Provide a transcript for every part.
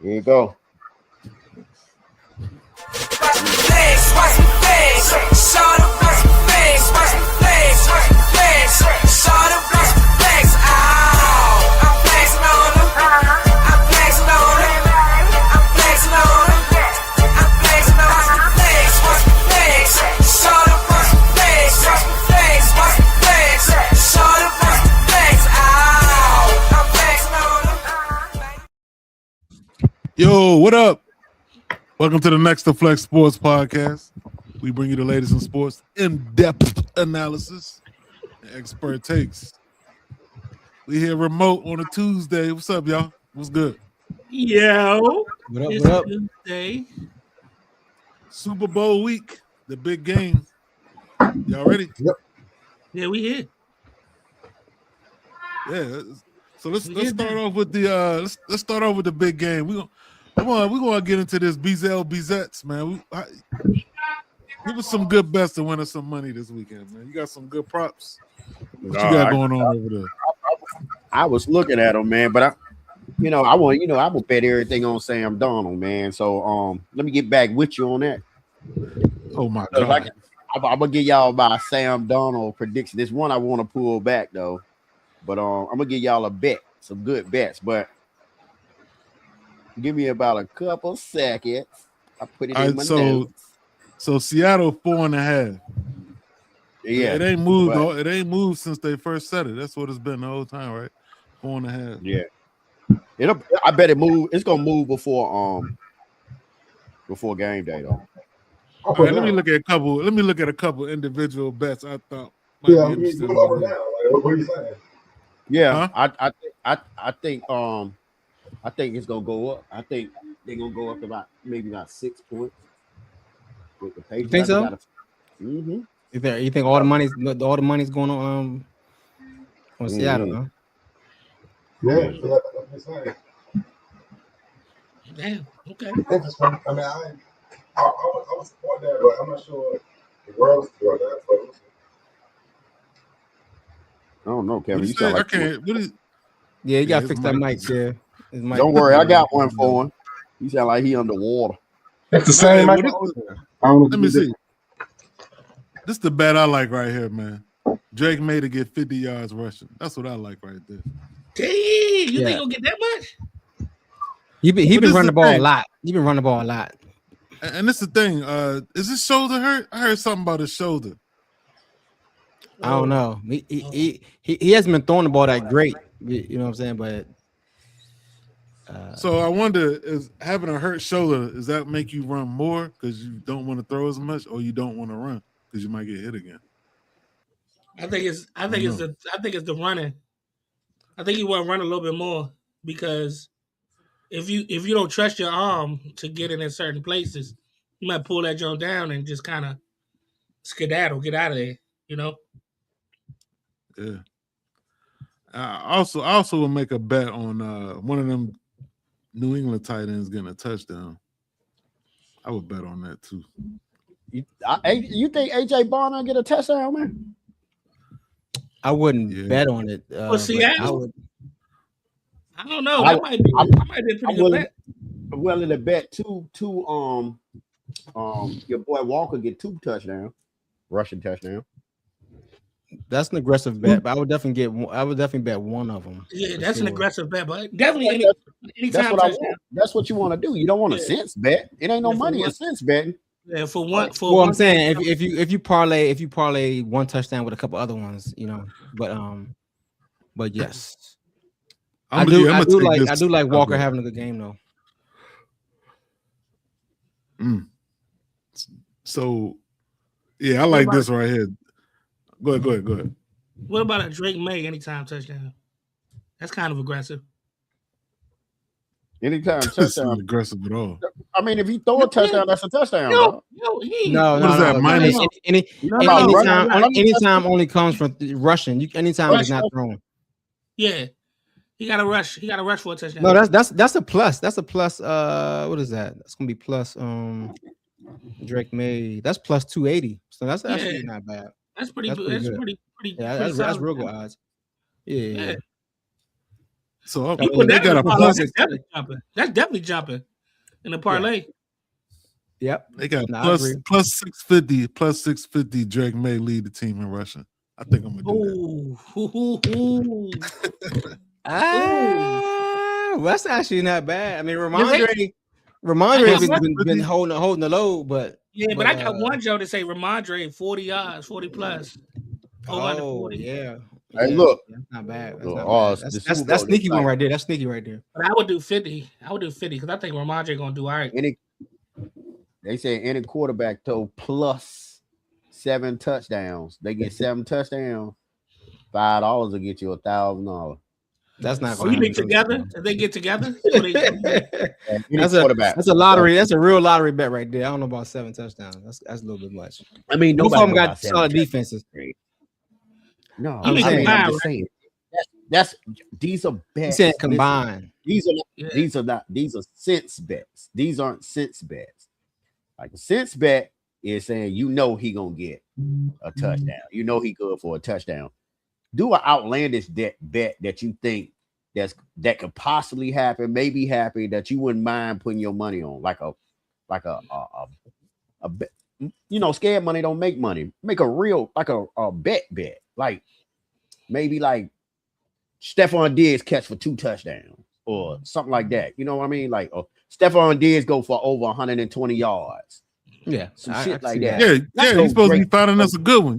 Here you go. Yo, what up? Welcome to the Next to Flex Sports Podcast. We bring you the latest in sports, in-depth analysis, and expert takes. We here remote on a Tuesday. What's up, y'all? What's good? Yo, What up? Tuesday. Super Bowl week, the big game. Y'all ready? Yep. Yeah, we here. Yeah. So let's start off with the let's start off with the big game. We're gonna get into this Bezettes, man. Give us some good bets to win us some money this weekend, man. You got some good props. What you got going on over there? I was looking at him, man, but I will bet everything on Sam Darnold, man. So let me get back with you on that. Oh my God. I'm gonna give y'all my Sam Darnold prediction. This one I want to pull back though, but I'm gonna give y'all a bet, some good bets. But give me about a couple seconds. I put it in my notes. So Seattle 4.5. Yeah, it ain't moved. It ain't moved since they first said it. That's what it's been the whole time, right? 4.5. Yeah, I bet it move. It's gonna move before game day though. All right, let me look at a couple individual bets I thought might be interesting. What are you saying? Yeah, huh? I think it's gonna go up. I think they're gonna go up about 6 points. With the Patriots. You think so? Mm-hmm. You think all the money's going on Seattle, huh? Yeah, that's what I'm saying. Damn. Okay. Interesting. I mean, I would support that, but I'm not sure the world support that. But I don't know, Kevin. You sound like yeah, you gotta fix that mic, yeah. Don't worry, I got one for him. You sound like he underwater. It's the same mic. Let me see. This is the bet I like right here, man. Drake May to get 50 yards rushing. That's what I like right there. Dang, you think he'll get that much? He been running the ball a lot. He been running the ball a lot. And this is the thing. Is his shoulder hurt? I heard something about his shoulder. I don't know. He hasn't been throwing the ball that great. You know what I'm saying? But so I wonder, is having a hurt shoulder, does that make you run more because you don't want to throw as much, or you don't want to run because you might get hit again? I think it's the running. I think you want to run a little bit more because if you don't trust your arm to get in certain places, you might pull that joint down and just kind of skedaddle, get out of there. You know. Yeah. I also will make a bet on one of them New England tight ends getting a touchdown. I would bet on that too. You think AJ Barner get a touchdown, man? I wouldn't bet on it. Seattle? I don't know. That might be a pretty good bet. I'm willing to bet two. Your boy Walker get 2 touchdowns, rushing touchdown. That's an aggressive bet, but I would definitely bet one of them. Yeah, that's an aggressive bet, but definitely that's what I want. That's what you want to do. You don't want a sense bet. It ain't no money in sense betting. Yeah, I'm saying if you parlay one touchdown with a couple other ones, you know, but yes, I do like Walker having a good game though. So, yeah, I like this right here. Go ahead. What about a Drake May anytime touchdown? That's kind of aggressive. Anytime That's touchdown. not aggressive at all. I mean, if you throw a touchdown, that's a touchdown. No. What is that? Minus anytime only comes from rushing. Anytime is not thrown. Yeah. He got to rush. He got to rush for a touchdown. No, that's a plus. That's a plus. What is that? That's gonna be plus. Drake May. That's plus 280. So that's actually not bad. That's pretty good. That's pretty. Yeah, that's real good odds. Yeah. So they got a plus. That's definitely jumping in the parlay. Yep. They got plus 650. Drake May lead the team in rushing. I think I'm gonna do that. Well, that's actually not bad. I mean, Ramondre has been holding the load, but but I got one Joe to say Ramondre 40 yards, 40 plus. Over 40. Yeah. Hey, look, that's not bad. That's sneaky one right there. That's sneaky right there. But I would do 50. Because I think Ramondre gonna do all right. They say any quarterback throw plus 7 touchdowns. They get 7 touchdowns. $5 will get you $1,000. That's not. So you think together? If they get together, that's a lottery. That's a real lottery bet right there. I don't know about 7 touchdowns. That's a little bit much. I mean, both of them got solid defenses. No, I'm just saying. These are bets. You're saying combined. These are sense bets. These aren't sense bets. Like a sense bet is saying he gonna get a touchdown. He good for a touchdown. Do an outlandish bet that you think that could possibly happen, maybe happen, that you wouldn't mind putting your money on, like a bet. Scared money don't make money. Make a real a bet, like maybe like Stephon Diggs catch for 2 touchdowns or something like that. You know what I mean? Like Stephon Diggs go for over 120 yards. Yeah, some shit like that. Yeah. You're supposed to be finding us a good one.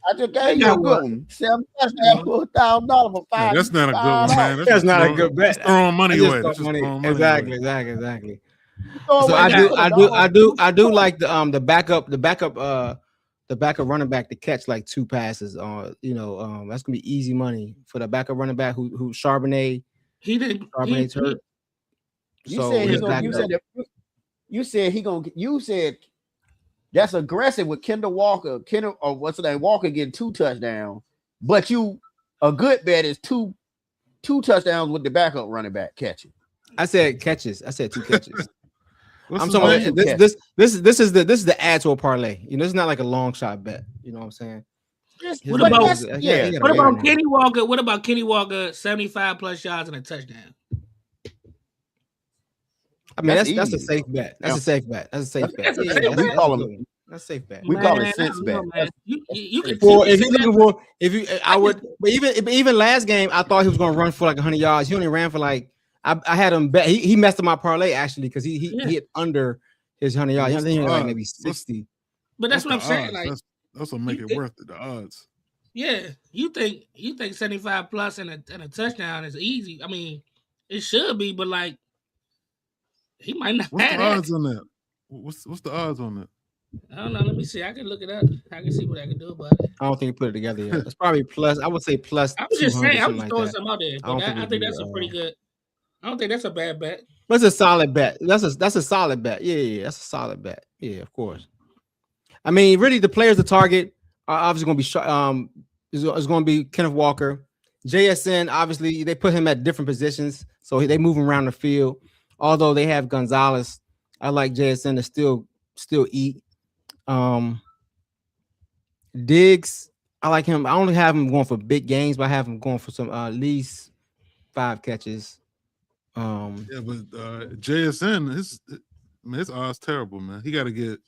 I just gave you a good one. 7 touchdowns for $1,000 for 5. That's not a good one, man. That's not a good bet. Throwing money away. Exactly. So I do like the backup running back to catch like 2 passes. That's gonna be easy money for the backup running back who Charbonnet. Charbonnet's hurt. You said that's aggressive with Kendall Walker. Walker getting 2 touchdowns, but a good bet is two touchdowns with the backup running back catching. I said catches. I said 2 catches. I'm talking about this is the add to a parlay. It's not like a long shot bet. You know what I'm saying? What about Kenny Walker? What about Kenny Walker? 75 plus yards and a touchdown. I mean, that's a safe bet. That's a safe bet. That's a safe bet. That's a safe bet. We call it sense bet. Even last game, I thought he was going to run for like 100 yards. He only ran for like I had him bet. He messed up my parlay actually because he hit under his 100 yards. I think like maybe 60. But that's what I'm saying. Like that's what make it worth it. The odds. Yeah, you think 75 plus and a touchdown is easy. I mean, it should be, but like he might not. What's the odds on that? What's the odds on that? I don't know. Let me see. I can look it up. I can see what I can do about it. I don't think you put it together yet. It's probably plus. I would say plus. I was just saying. I was throwing something out there. But I think that's a pretty good. I don't think that's a bad bet. That's a solid bet. That's a solid bet. Yeah. That's a solid bet. Yeah, of course. I mean, really, the players to target are obviously going to be is going to be Kenneth Walker, JSN. Obviously, they put him at different positions, so they move him around the field. Although they have Gonzalez, I like JSN to still eat. Diggs, I like him. I only have him going for big games, but I have him going for some at least 5 catches. Yeah, but JSN, his odds terrible, man. He got to get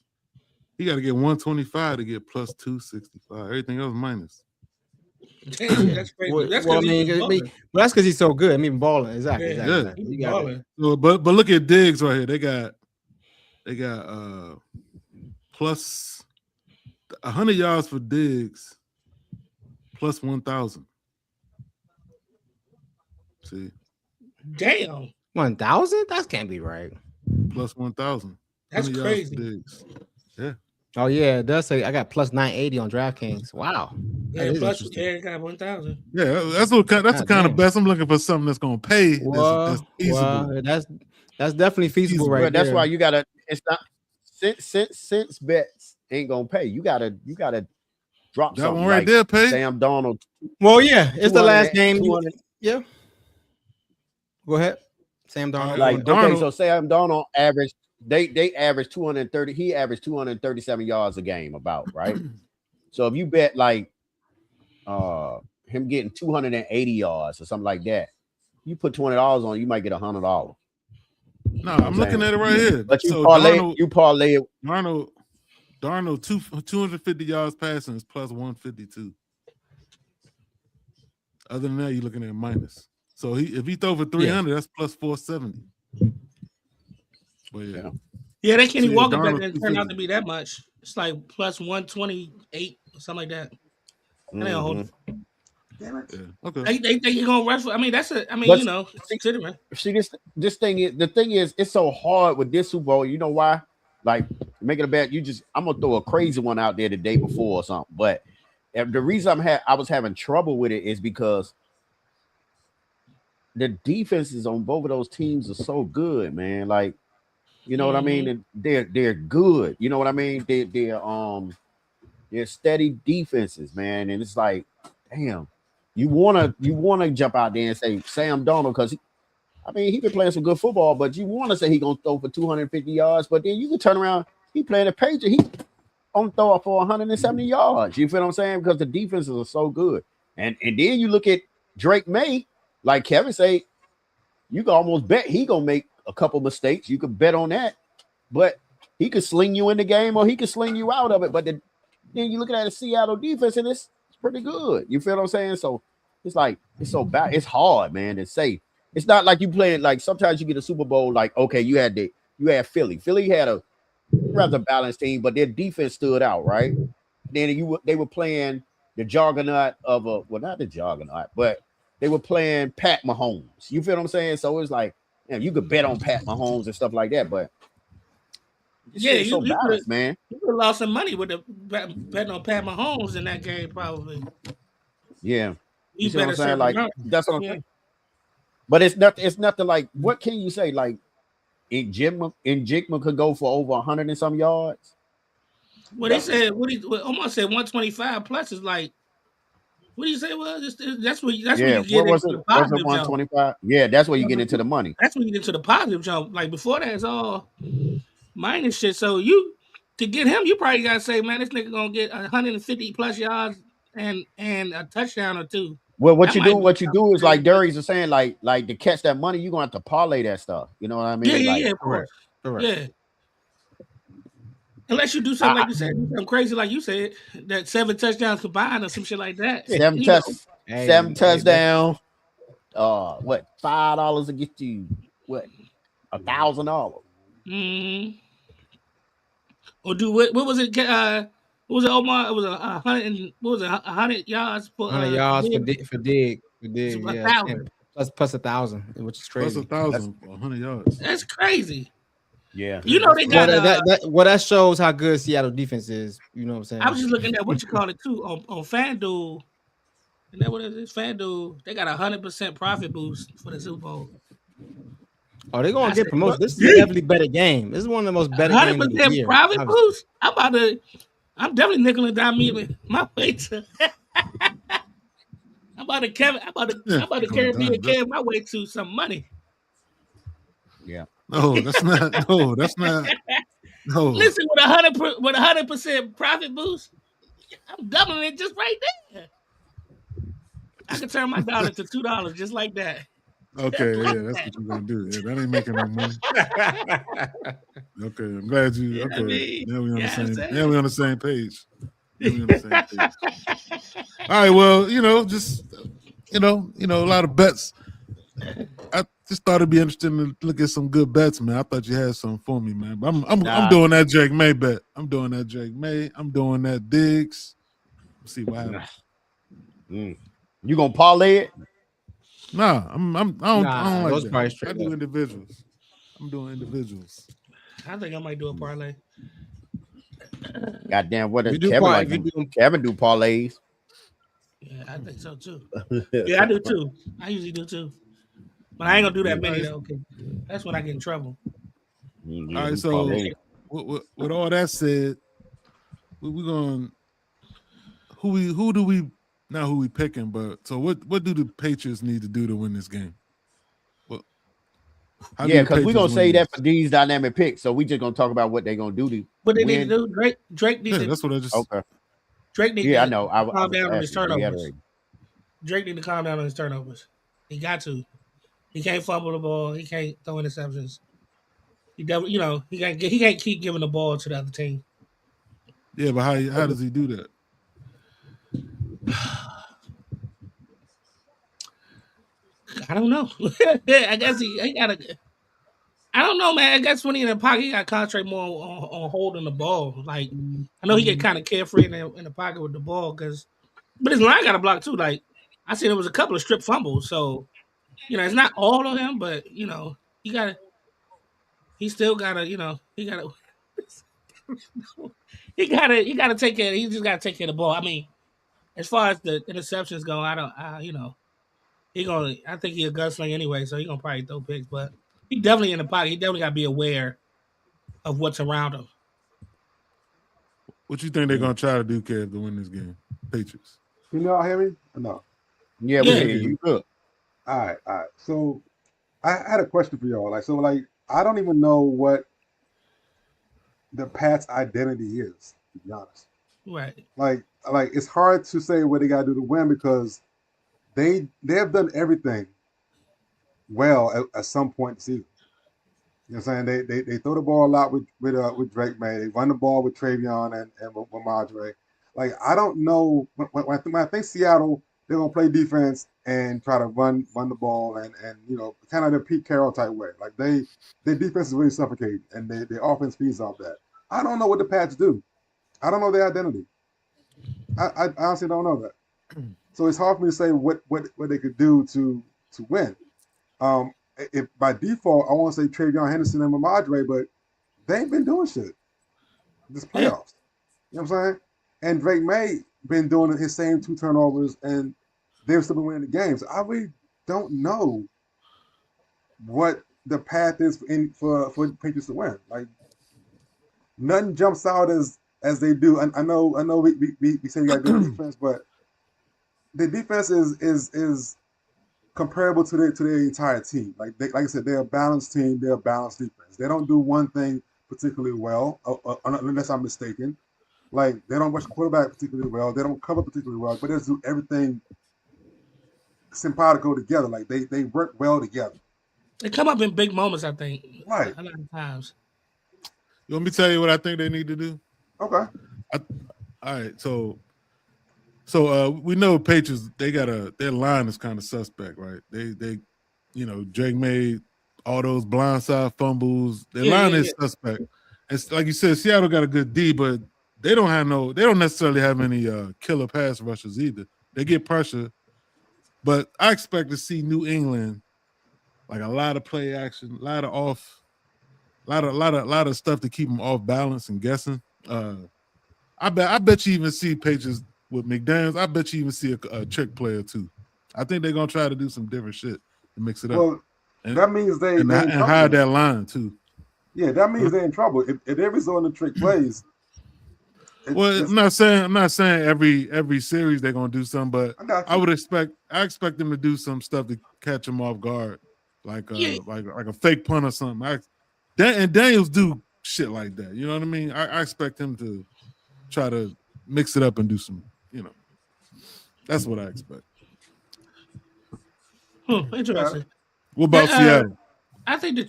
125 to get plus 265. Everything else minus. Damn, that's crazy. That's because he's so good. I mean, balling exactly. Yeah. Balling. So, but look at Diggs right here. They got plus 100 yards for Diggs, plus 1,000. See. Damn. 1,000? That can't be right. Plus 1,000. That's crazy. Yeah. Oh yeah, it does say I got plus 980 on DraftKings. Wow. Yeah, plus got 1,000. Yeah, that's the kind of best I'm looking for. Something that's gonna pay. That's feasible. That's definitely feasible, right? That's there. why you gotta. It's not since bets ain't gonna pay. You gotta drop that something one right there. Pay Sam Darnold. Well, yeah, it's the last game. Yeah. Go ahead, Sam Darnold. Okay, so Sam Darnold averaged. They averaged 230. He averaged 237 yards a game, about right. So if you bet like, him getting 280 yards or something like that. You put $20 on, you might get $100. No, I'm looking at it right here. But you So parlay it. Darnold 250 yards passing is plus 152. Other than that, you're looking at minus. So if he throw for 300, that's plus 470. But Yeah, that Kenny So, Walker Darnold bet didn't turn out 250. to be that much. It's like plus 128 or something like that. That ain't a whole. Yeah. Okay. They think you're gonna rush for. I mean, that's a. I mean, But you know, considering. See, this thing is, the thing is, it's so hard with this Super Bowl. You know why? Like making a bet, I'm gonna throw a crazy one out there the day before or something. But the reason I was having trouble with it is because the defenses on both of those teams are so good, man. Like, you know what I mean? And they're good. You know what I mean? They're steady defenses, man. And it's like, damn, you wanna jump out there and say Sam Darnold, because he been playing some good football, but you want to say he gonna throw for 250 yards, but then you can turn around, he playing a Patriot, he on throw for 170 yards. You feel what I'm saying? Because the defenses are so good. And then you look at Drake May, like Kevin say, you can almost bet he gonna make a couple mistakes. You could bet on that, but he could sling you in the game or he could sling you out of it. But then you look at the Seattle defense and it's pretty good. You feel what I'm saying? So it's like it's so bad. It's hard, man, to say. It's not like you playing, like sometimes you get a Super Bowl, like, okay, you had Philly. Philly had a rather balanced team, but their defense stood out, right? Then they were playing the juggernaut of not the juggernaut, but they were playing Pat Mahomes. You feel what I'm saying? So it's like, you could bet on Pat Mahomes and stuff like that, but it's so balanced, man. You could have lost some money with the betting on Pat Mahomes in that game, probably. Yeah. You see what I'm saying? Like, that's what I'm saying. Yeah. But it's nothing like, what can you say? Like, Njigma could go for over 100 and some yards. Well, they said almost said 125 plus is like, what do you say? Well, that's where you get into the positive 125. Yeah, that's where you get into the money. That's when you get into the positive jump. Like before that, it's all minus shit. So to get him, you probably gotta say, man, this nigga gonna get 150 plus yards and a touchdown or two. Well, what you do is like Darius is saying, like to catch that money, you're gonna have to parlay that stuff. You know what I mean? Yeah, of course. Correct. Yeah. Unless you do something like you said, something crazy like you said, that 7 touchdowns combined or some shit like that. 7 touchdowns. What, $5 to get you what, $1,000? Mm-hmm. Or do what was it? What was it, Omar? It was 100. What was it? 100 yards for 100 yards for dig. Yeah, plus 1,000, which is crazy. Plus 1,000 for 100 yards. That's crazy. Yeah, you know they got that shows how good Seattle defense is. You know what I'm saying? I was just looking at what you call it too on FanDuel. And that what it is? FanDuel, they got 100% profit boost for the Super Bowl. Oh, they're gonna get promoted. This is a definitely better game. This is one of the most better games of the year. 100% profit boost. I'm definitely nickel and dime my way to. I'm about to carry me and carry my way to some money. Yeah. No, that's not. No, that's not. No. Listen, with 100% profit boost, I'm doubling it just right there. I can turn my dollar to $2 just like that. Okay, yeah, that's what you're gonna do. Yeah, that ain't making no money. Okay, I'm glad you. Okay, now we on the same. Now we on the same page. All right, well, just a lot of bets. I just thought it'd be interesting to look at some good bets, man. I thought you had something for me, man. But I'm doing that Drake May bet. I'm doing that Drake May. I'm doing that Diggs. Let's see what happens. You gonna parlay it? Nah, I don't like that. I do individuals. I'm doing individuals. I think I might do a parlay. Goddamn, what does Kevin do parlays? Yeah, I think so too. Yeah, I do too. I usually do too. But I ain't gonna do that many though. Okay. That's when I get in trouble. All right, so with all that said, we're going. Who do we? Not who we picking, but so what do the Patriots need to do to win this game? Because we're gonna say that for these dynamic picks, so we just gonna talk about what they're gonna do to. What they need to do, Drake needs to. That's what I just. Okay. Drake needs I know. calm down on his turnovers. Drake need to calm down on his turnovers. He got to. He can't fumble the ball. He can't throw interceptions. He definitely, he can't keep giving the ball to the other team. Yeah, but how does he do that? I don't know. I guess he gotta. I don't know, man. I guess when he in the pocket, he got to concentrate more on holding the ball. Like I know he get kind of carefree in the pocket with the ball, but his line got to block too. Like I seen there was a couple of strip fumbles, so it's not all of him, but he got to. He still got to, he got to. He got to take care. He just got to take care of the ball. I mean, as far as the interceptions go, he gonna. I think he a gunslinger anyway, so he gonna probably throw picks. But he definitely in the pocket. He definitely got to be aware of what's around him. What you think they're gonna try to do, Kev, to win this game? Patriots. Can y'all hear me? Or no. Yeah, we hear you. Good. All right. So I had a question for y'all. I don't even know what the Pats' identity is, to be honest. Right. Like it's hard to say what they gotta do to win because they have done everything well at some point in the season. You know what I'm saying? They throw the ball a lot with Drake May. They run the ball with Travion and with Madre. Like I don't know when I think Seattle, they're gonna play defense and try to run the ball and kind of the Pete Carroll type way. Like their defense is really suffocating and their offense feeds off that. I don't know what the Pats do. I don't know their identity. I honestly don't know that. So it's hard for me to say what they could do to win. If by default I want to say Travion Henderson and Madre, but they ain't been doing shit this playoffs. You know what I'm saying? And Drake May been doing his same 2 turnovers, and they've still been winning the games. I really don't know what the path is for the Patriots to win. Like nothing jumps out as they do. I know we say you got good defense, but the defense is comparable to their entire team. Like I said, they're a balanced team. They're a balanced defense. They don't do one thing particularly well, unless I'm mistaken. Like they don't rush the quarterback particularly well. They don't cover particularly well, but they do everything simpatico together. Like they work well together. They come up in big moments, I think. Right. A lot of times. You want me to tell you what I think they need to do? Okay. All right. So we know Patriots, their line is kind of suspect, right? They Drake made all those blindside fumbles. Their line is suspect. It's like you said, Seattle got a good D, but they don't necessarily have any killer pass rushers either. They get pressure, but I expect to see New England like a lot of play action, a lot of stuff to keep them off balance and guessing. I bet you even see Patriots with McDaniels. I bet you even see a trick player too. I think they're gonna try to do some different shit to mix it up. Well, that means they hide that line too. Yeah, that means they're in trouble. If they're resorting to trick plays. I'm not saying every series they're gonna do something, but I expect them to do some stuff to catch them off guard, like a fake punt or something. And Daniels do shit like that. You know what I mean? I expect him to try to mix it up and do some. That's what I expect. Interesting. What about Seattle? I think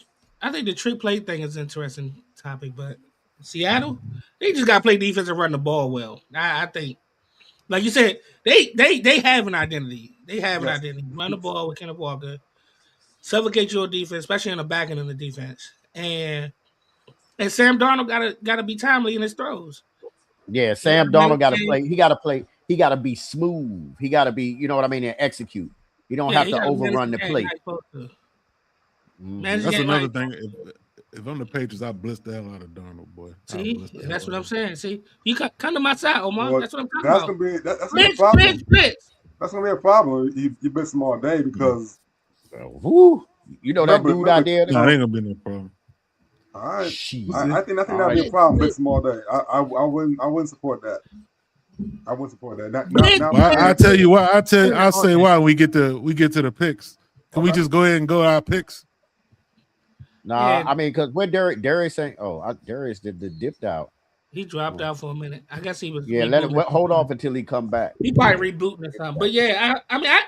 the trick play thing is an interesting topic, but Seattle, they just got to play defense and run the ball well. I think, like you said, they have an identity. They have an identity. Run the ball with Kenneth Walker, suffocate your defense, especially in the back end of the defense, and Sam Darnold gotta be timely in his throws. Yeah, Sam Darnold got to play. He got to play. He got to be smooth. He got to be, you know what I mean, and execute. You don't have to overrun the play. That's another thing. If I'm the Patriots, I blitz the hell out of Darnold, boy. See, that's what I'm saying. See, you come to my side, Omar. Well, that's what I'm talking about. That's gonna be a problem. That's gonna be a problem. You blitz them all day because. You know that dude out there. No, it ain't gonna be no problem. All right, I think that'd be a problem. Blitz them all day. I wouldn't support that. I wouldn't support that. I tell you what. I'll say why when we get to the picks. Can we just go ahead and go our picks? Nah, I mean, because when Darius saying, Darius dipped out. He dropped out for a minute. I guess he was. Yeah, let it rebooting. hold off until he come back. He probably rebooting or something. But yeah, I'm not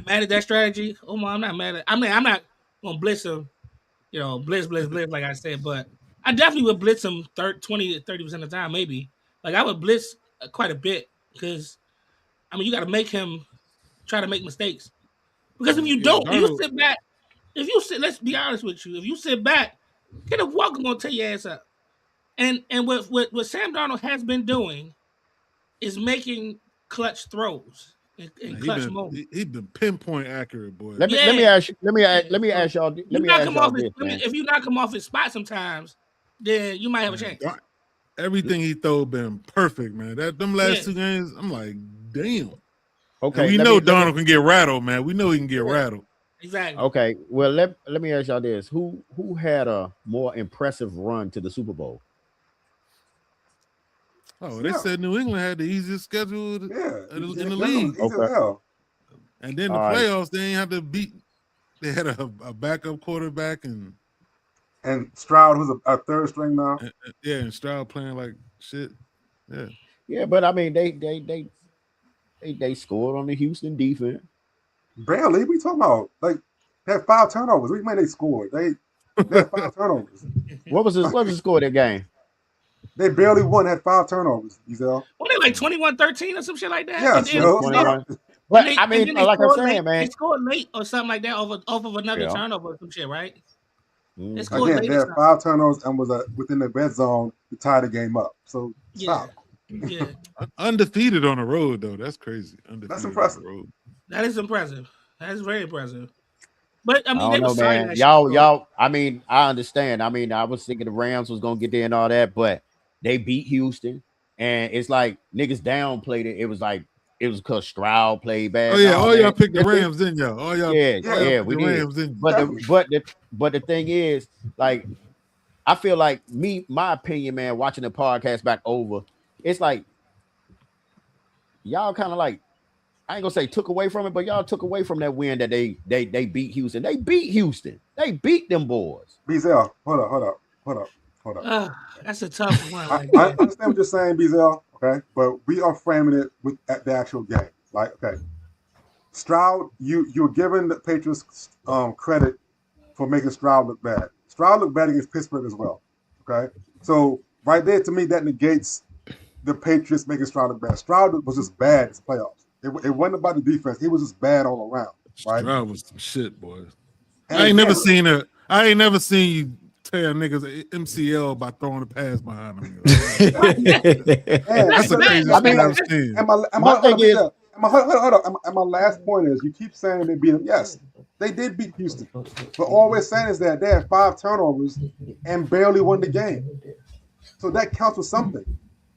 mad at that strategy. Omar, I'm not mad at. I'm not gonna blitz him. You know, blitz, like I said. But I definitely would blitz him 20 to 30% of the time, maybe. Like I would blitz quite a bit because I mean you got to make him try to make mistakes. Because if you don't, if you sit back, let's be honest with you. If you sit back, Kenneth Walker gonna tear your ass up. And what Sam Darnold has been doing is making clutch throws and clutch moments. He been pinpoint accurate, boy. Let me ask y'all. If you knock him off his spot sometimes, then you might have a chance. Everything he throw been perfect, man. Them last 2 games, I'm like, damn. Okay, we know Darnold can get rattled, man. We know he can get rattled. Exactly. Okay, well let me ask y'all this: who had a more impressive run to the Super Bowl? Oh, they said New England had the easiest schedule in the league. Okay. And then the playoffs, they ain't have to beat. They had a backup quarterback and Stroud, who's a third string now. And Stroud playing like shit. Yeah. Yeah, but I mean they scored on the Houston defense. Barely. We talking about like they had 5 turnovers. What do you mean they scored? They had 5 turnovers. What was the score of that game? They barely won. Had 5 turnovers. Giselle. Well, they like 21-13 or some shit like that. Yeah, but I mean, like I'm saying, man, they scored late or something like that off of another turnover or some shit, right? Again, they had 5 turnovers and was within the red zone to tie the game up. So stop. Yeah. Undefeated on the road though. That's crazy. That's impressive. That is impressive. That is very impressive. But I mean, I don't know, man. Y'all. I mean, I understand. I mean, I was thinking the Rams was gonna get there and all that, but they beat Houston, and it's like niggas downplayed it. It was because Stroud played bad. Oh yeah, all y'all picked the Rams, didn't y'all? All y'all, yeah, we did. Rams, didn't but the thing is, like, I feel like my opinion, man, watching the podcast back over, it's like y'all kind of like, I ain't gonna say took away from it, but y'all took away from that win that they beat Houston. They beat Houston. They beat them boys. Beazell, hold up. That's a tough one. I understand what you're saying, Beazell, okay? But we are framing it at the actual game. Like, okay, Stroud, you're giving the Patriots credit for making Stroud look bad. Stroud looked bad against Pittsburgh as well, okay? So right there, to me, that negates the Patriots making Stroud look bad. Stroud was just bad in the playoffs. It wasn't about the defense. He was just bad all around. Right? Stroud was some shit, boys. I ain't never seen you tear niggas MCL by throwing a pass behind them. That's the craziest thing I've seen. And my last point is, you keep saying they beat them. Yes, they did beat Houston. But all we're saying is that they had 5 turnovers and barely won the game. So that counts for something.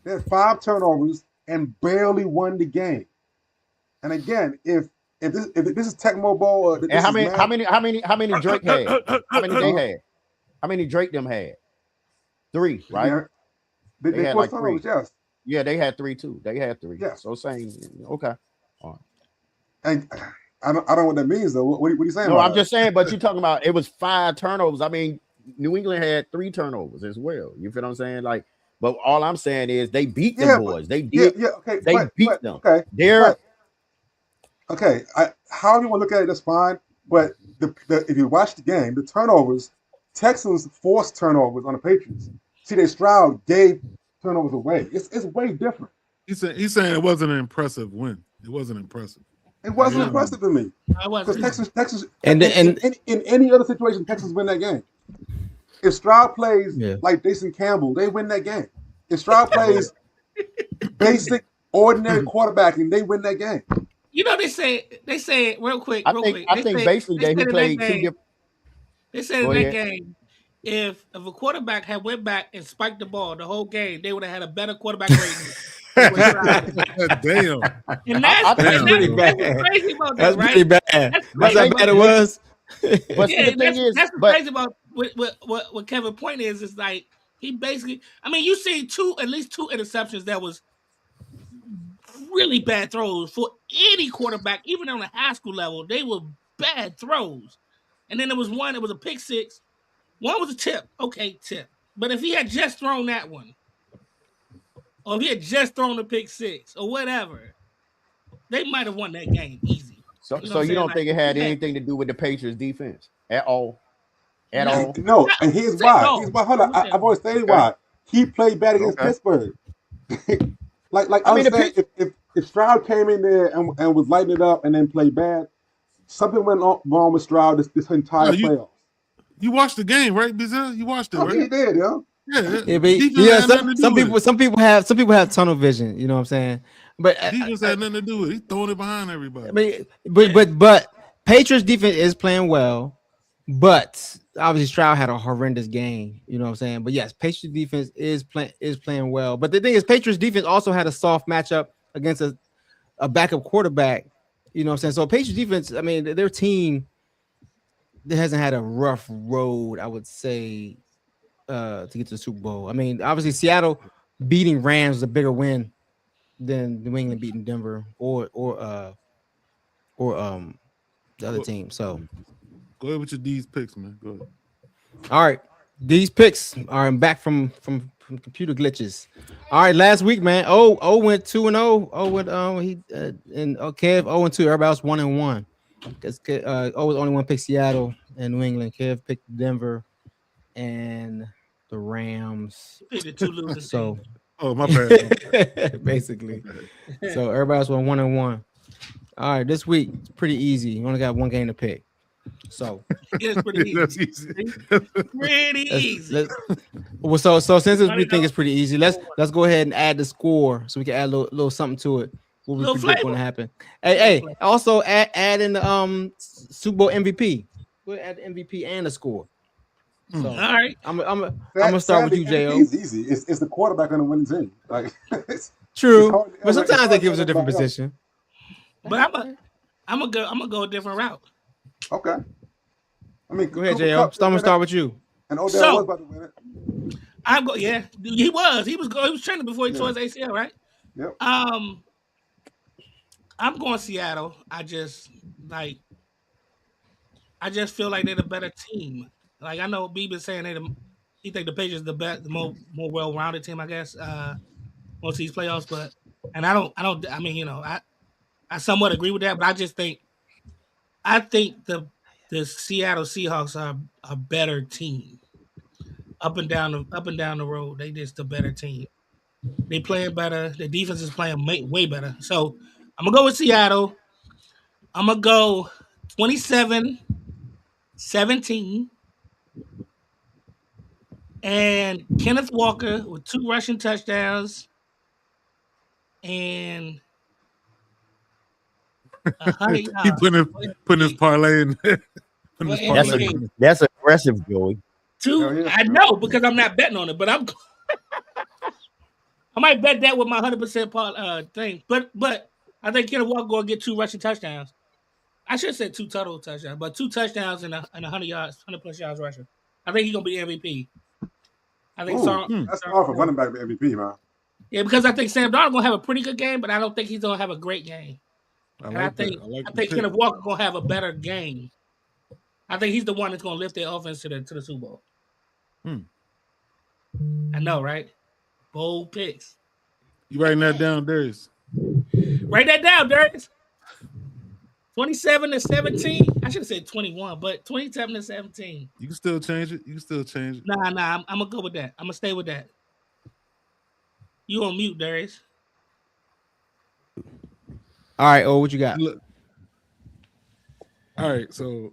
They had 5 turnovers and barely won the game. And again, if this is Tecmo Bowl, and how many Drake had? How many they had? How many Drake them had? 3, right? They had like 3. Yes. Yeah, they had 3 too. They had 3. Yeah. So saying, okay. All right. And I don't know what that means though. What are you saying? No, I'm just saying. But you're talking about it was 5 turnovers. I mean, New England had 3 turnovers as well. You feel what I'm saying? Like, but all I'm saying is they beat them boys. They did. Yeah. Okay. They beat them. Okay. They're. Okay, however you want to look at it, that's fine. But if you watch the game, the turnovers, Texans forced turnovers on the Patriots. CJ Stroud gave turnovers away. It's way different. He's saying it wasn't an impressive win. It wasn't impressive. It wasn't impressive to me. Because Texas, and in any other situation, Texans win that game. If Stroud plays like Jason Campbell, they win that game. If Stroud plays basic, ordinary quarterbacking, they win that game. You know, they say real quick. I think basically he played 2 different. They said in that game, if a quarterback had went back and spiked the ball the whole game, they would have had a better quarterback rating. Damn. And that's pretty bad. Crazy about that, that's right? pretty bad. That's how bad it was. But yeah, the thing is, that's what's crazy about what Kevin's point is like he basically. I mean, you see at least 2 interceptions that was really bad throws for any quarterback, even on a high school level. They were bad throws. And then there was one, it was a pick 6. One was a tip. Okay, tip. But if he had just thrown that one, or if he had just thrown the pick six, or whatever, they might have won that game easy. So, You know so what I'm you don't saying? think it had Like, anything to do with the Patriots defense at all? At No. all? No, and here's why. Here's why. Hold on. I've always stated why. He played bad against Okay. Pittsburgh. like I I mean, was the saying, if Stroud came in there and was lighting it up and then played bad, something went wrong with Stroud this entire playoffs. You watched the game, right, Bizel? You watched it, Oh, right? he did, yo. Yeah, Yeah, but defense yeah, had nothing to some do people with some people have tunnel vision. You know what I'm saying? But it. Defense had nothing to do with it. He's throwing it behind everybody. I mean, but Patriots defense is playing well, but obviously Stroud had a horrendous game. You know what I'm saying? But yes, Patriots defense is playing well. But the thing is, Patriots defense also had a soft matchup against a backup quarterback. You know what I'm saying? So Patriots defense, I mean, their team hasn't had a rough road, I would say, to get to the Super Bowl. I mean, obviously Seattle beating Rams is a bigger win than New England beating Denver or the other team. So Go ahead with your D's picks, man. Go ahead. all right, these picks are back from computer glitches. All right, last week, man. O went 2-0. O went Kev 0-2. Everybody else 1-1. Because O was only one pick Seattle and New England. Kev picked Denver and the Rams. Pick the two losing So teams. Oh, my bad. basically. So everybody else went 1-1. All right, this week it's pretty easy. You only got one game to pick. So It's pretty That's easy. easy. Pretty easy. well, so since we think it's pretty easy, let's go ahead and add the score so we can add a little something to it. What we Little predict flavor. going to happen? Hey, also add in the Super Bowl MVP. We'll add the MVP and the score. So All right. I'm gonna start with you, Jo. It's easy. It's the quarterback on the winning team. Like it's True, hard- but sometimes it's they hard give us to a different everybody else. position. But I'm gonna go a different route. Okay. I mean, Go ahead, Cooper Jo. Kupp, I'm gonna start with you. And Odell So- was about to win it. Yeah, he was training before he tore his ACL, right? Yep. I'm going Seattle. I just feel like they're the better team. Like I know B been saying he think the Patriots the best, the more well-rounded team, I guess. Most of these playoffs, but I mean, you know, I somewhat agree with that, but I think the Seattle Seahawks are a better team. Up and down the road, they just a better team. They playing better. The defense is playing way better. So I'm gonna go with Seattle. I'm gonna go 27-17. And Kenneth Walker with 2 rushing touchdowns and 100 He yards. putting his parlay in there. Putting his That's parlay a- in there. That's aggressive, Joey. Hell yeah. I know because I'm not betting on it, but I might bet that with my 100% thing. But I think Kenneth Walker gonna get 2 rushing touchdowns. I should have said 2 total touchdowns, but 2 touchdowns and 100 yards, 100+ yards rushing. I think he's gonna be MVP. I think Ooh, so. That's hard for running back to MVP, man. Yeah, because I think Sam Darnold gonna have a pretty good game, but I don't think he's gonna have a great game. I And I think Kenneth Walker gonna have a better game. I think he's the one that's gonna lift their offense to the Super Bowl. I know, right? Bold picks. You writing that down, Darius? Write that down, Darius. 27-17. I should have said 21, but 27-17. You can still change it. Nah. I'm gonna go with that. I'm gonna stay with that. You on mute, Darius? All right, what you got? Look. All right, so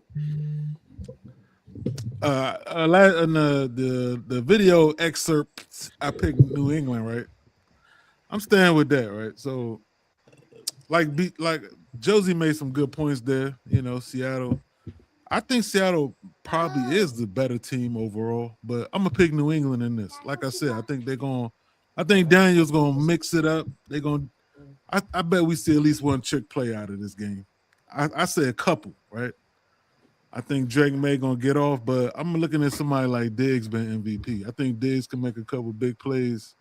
in the video excerpt, I picked New England, right? I'm staying with that, right? So, like Josie made some good points there. You know, Seattle. I think Seattle probably is the better team overall, but I'm gonna pick New England in this. Like I said, I think Daniel's gonna mix it up. I bet we see at least one trick play out of this game. I say a couple, right? I think Drake May gonna get off, but I'm looking at somebody like Diggs being MVP. I think Diggs can make a couple big plays,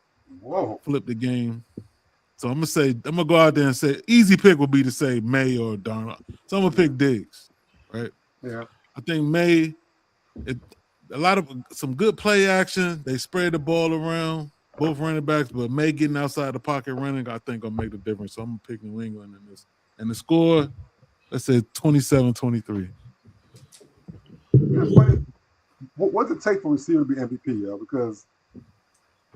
flip the game. So I'm gonna go out there and say easy pick would be to say May or Darnold. So I'm gonna pick Diggs, right? Yeah. I think May. some good play action. They spread the ball around, both running backs, but May getting outside the pocket running, I think, gonna make the difference. So I'm picking New England in this. And the score, let's say 27-23. What's it take for receiver to be MVP, yo? Because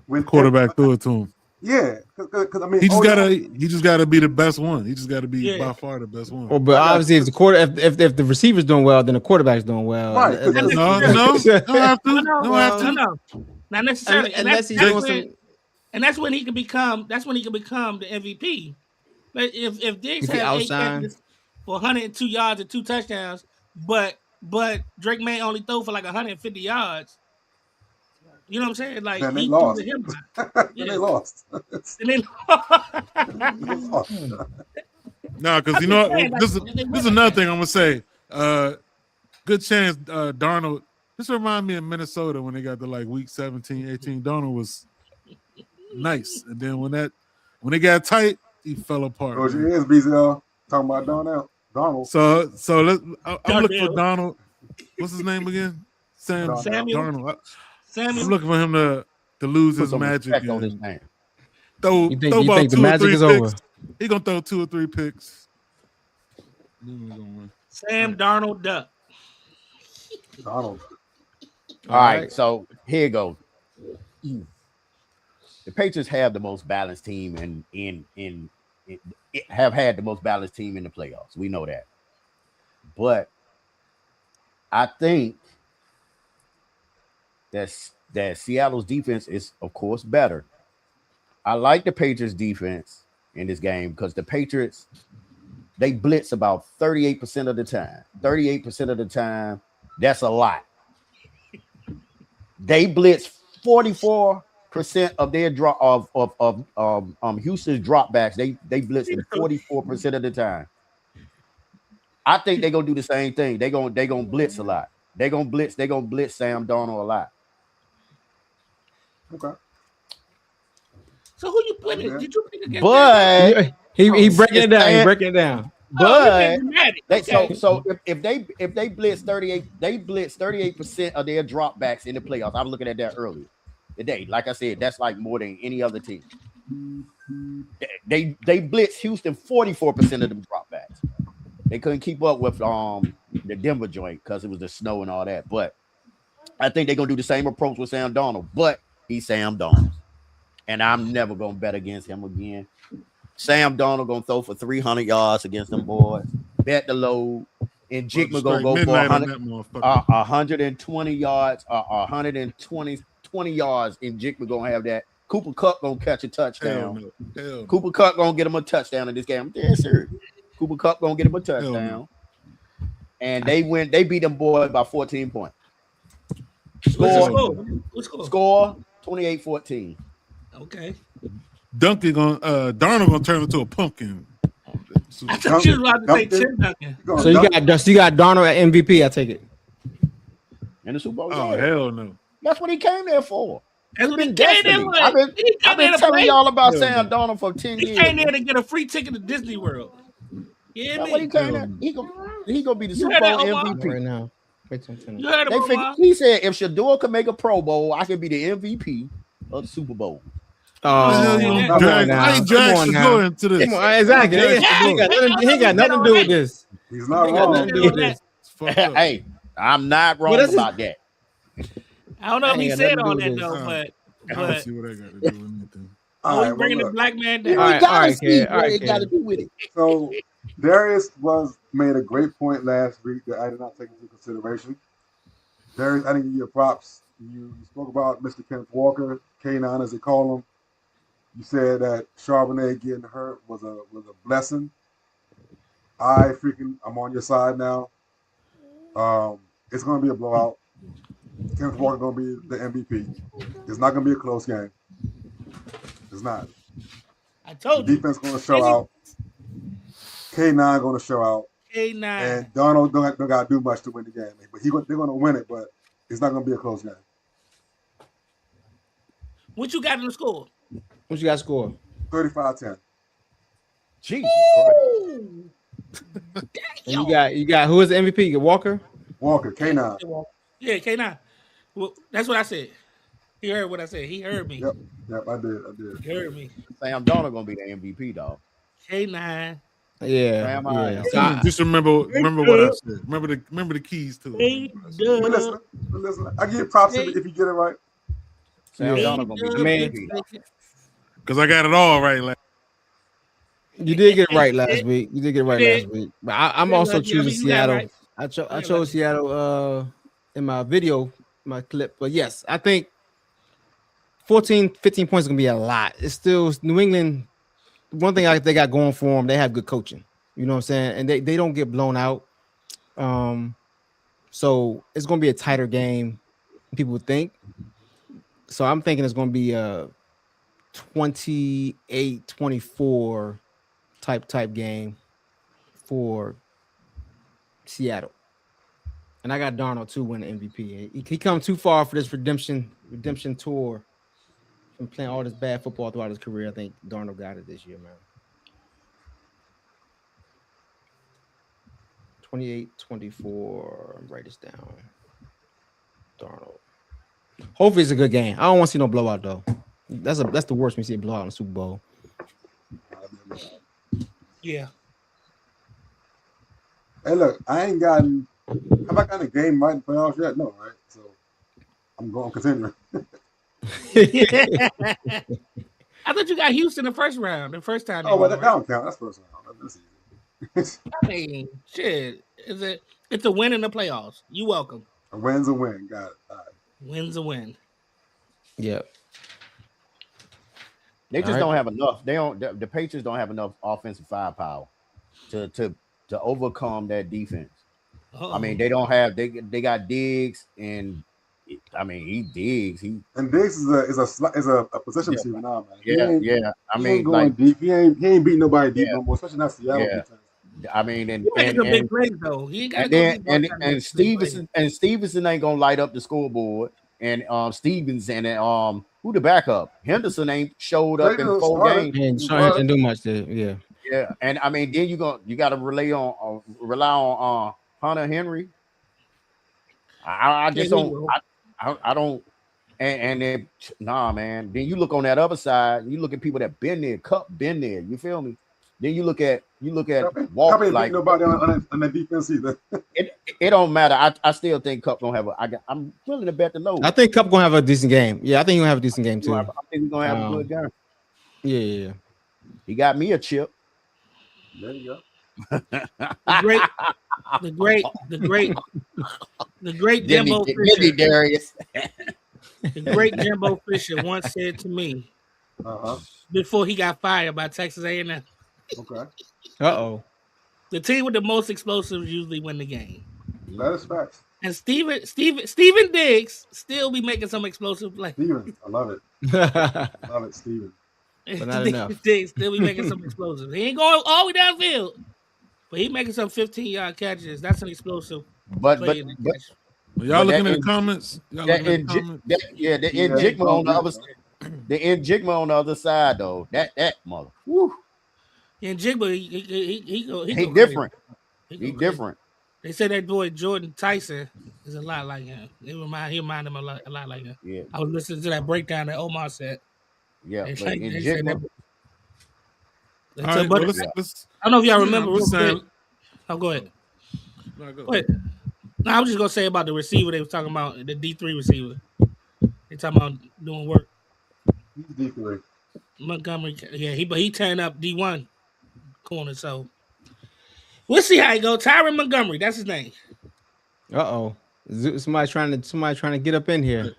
when Quarterback threw it to him. Yeah, because I mean, he just gotta be the best one. He just gotta be by far the best one. Well, but obviously, if the receiver's doing well, then the quarterback's doing well. Right? No, not necessarily. Unless he's doing some. And that's when he can become. That's when he can become the MVP. But if Diggs had 8 catches for 102 yards and 2 touchdowns, but Drake May only throw for like 150 yards. You know what I'm saying? Like then they lost. Him. They lost. No, because you know this is another thing I'm gonna say. Good chance Darnold. This reminds me of Minnesota when they got to like week 17, 18. Darnold was nice, and then when they got tight, he fell apart. Those your ears, BZL. Talking about Darnold. So I'm looking for Donald. What's his name again? Samuel. Darnold. I'm looking for him to lose his magic. On his name. Throw about 2 or 3 picks. Over. He gonna throw 2 or 3 picks. Sam Darnold Duck. Donald. All right, so here you go. The Patriots have the most balanced team in have had the most balanced team in the playoffs. We know that. But I think that Seattle's defense is, of course, better. I like the Patriots' defense in this game because the Patriots, they blitz about 38% of the time. 38% of the time, that's a lot. They blitz 44% of their drop of Houston's dropbacks. They blitz 44% of the time. I think they're gonna do the same thing. They're gonna blitz a lot. They're gonna blitz Sam Darnold a lot. Okay. So who you putting? Did you pick against? But he breaking it down. He breaking it down. But if they blitz 38% of their dropbacks in the playoffs. I was looking at that earlier today. Like I said, that's like more than any other team. They blitz Houston 44% of them dropbacks. They couldn't keep up with the Denver joint because it was the snow and all that. But I think they're gonna do the same approach with Sam Darnold. But he's Sam Darnold, and I'm never gonna bet against him again. Sam Darnold gonna throw for 300 yards against them boys. Bet the load, and Jigma gonna go for 120 yards, 120 yards, and Jigma gonna have that. Cooper Kupp gonna catch a touchdown. Hell no. Cooper Kupp gonna get him a touchdown in this game. I'm dead serious. Cooper Kupp gonna get him a touchdown, and they win. They beat them boys by 14 points. Score 28-14. Okay. Darnold gonna turn into a pumpkin. I thought you were about to say Tim Duncan. So you got Darnold at MVP. I take it. In the Super Bowl. Oh hell no! That's what he came there for. That's what he came there for. I've been telling y'all about Sam Darnold for 10 years. He came there to get a free ticket to Disney World. Yeah, what he came there. He gonna be the Super Bowl MVP right now. You heard him, he said if Shador could make a Pro Bowl, I could be the MVP of the Super Bowl. I ain't drag Shador into this. Exactly. He got nothing to do with this. He's not wrong. Hey, I'm not wrong about that. I don't know if he said all that though, but I don't see what I got to do with anything. He's bringing the black man down. We gotta see what it got to do with it. So Darius made a great point last week that I did not take into consideration. Darius, I didn't give you your props. You spoke about Mr. Kenneth Walker, K9 as they call him. You said that Charbonnet getting hurt was a blessing. I'm on your side now. It's going to be a blowout. Kenneth Walker going to be the MVP. It's not going to be a close game. It's not. I told the you. Defense going to show out. K9 going to show out. K9. And Darnold don't got to do much to win the game. But they're going to win it, but it's not going to be a close game. What you got in the score? What you got score? 35-10. Jesus Christ. And you got who is the MVP? You got Walker? Walker, K9. Yeah, K9. Well, that's what I said. He heard what I said. He heard me. Yep, I did. He heard me. Sam Darnold gonna be the MVP, dog. K9. Yeah, Sam, yeah. I- So I- Just remember what I said. Remember the keys to it. We're listening. I give you props if you get it right. Sam Yeah. Darnold gonna be the I mean- MVP, dog. Because I got it all right. Like, you did get it right last week. You did get it right last week. But I'm also Yeah, choosing you got it Seattle. right. I chose Seattle in my video, my clip. But yes, I think 14, 15 points is gonna be a lot. It's still New England. One thing they got going for them, they have good coaching. You know what I'm saying? And they don't get blown out. So it's gonna be a tighter game than people would think. So I'm thinking it's gonna be a 28-24 type game for Seattle. And I got Darnold too win the MVP. He come too far for this redemption tour from playing all this bad football throughout his career. I think Darnold got it this year, man. 28-24. Write this down. Darnold. Hopefully it's a good game. I don't want to see no blowout though. That's the worst when you see a blowout in the Super Bowl. Yeah. Hey, look, I ain't gotten. Have I gotten a game right in playoffs yet? No, right? So I'm going to continue. I thought you got Houston the first round, the first time. Oh, well, that don't count. That's first round. That's easy. I mean, shit. It's a win in the playoffs. You welcome. A win's a win. Got it. All right. Win's a win. Yeah. They just All right. don't have enough. They don't. The Patriots don't have enough offensive firepower to overcome that defense. Uh-oh. I mean, they don't have. They got Diggs, and I mean, he Diggs. And Diggs is a possession receiver now, man. Yeah. I He mean, ain't going deep. He ain't beating nobody deep Yeah. no more, especially not Seattle Yeah. defense. I mean, and He making some big and, plays though. He ain't got and then and Stevenson ain't gonna light up the scoreboard. And Stevenson and who the backup? Henderson ain't showed up in Henderson 4 started. games. And Sean didn't do much there. Yeah. Yeah, and I mean, then you got to rely on Hunter Henry. I just don't. I don't. And then nah, man. Then you look on that other side. You look at people that been there. Cup been there. You feel me? Then you look at Walker. Ain't Like beating nobody on that defense either. it don't matter. I still think Cup gonna have I'm willing to bet the low. I think Cup gonna have a decent game. Yeah, I think he's gonna have a decent game too. I think he's gonna have a good game. Yeah. He got me a chip. There you go. The great Jimbo Jimmy Fisher. Darius. The great Jimbo Fisher once said to me before he got fired by Texas A&M, Okay. Uh-oh. the team with the most explosives usually win the game. That is facts. And Steven Diggs still be making some explosive plays. Steven, I love it. Love it, Steven. But not enough. Diggs still be making some explosives. He ain't going all the way downfield, but he making some 15-yard catches. That's an explosive But play in the catch. y'all But looking that at the comments? Y'all That looking at the comments? the Njigma on the other side. The Njigma on the other side though. That mother. Woo. And Jigba, he go different. Crazy. He go crazy. different. They say that boy Jordan Tyson is a lot like him. He remind him a lot like him. Yeah. I was listening to that breakdown that Omar said. Yeah. They But said Njigma, that. All right, But well, let's I don't know if y'all remember. I'm Real just saying- quick. Oh, go ahead. no, go. Go ahead. No, I was just gonna say about the receiver they was talking about, the D3 receiver. They talking about doing work. He's deeply. Montgomery, yeah, he turned up D1 corner, so we'll see how he go. Tyron Montgomery, that's his name. Uh-oh. Somebody trying to get up in here.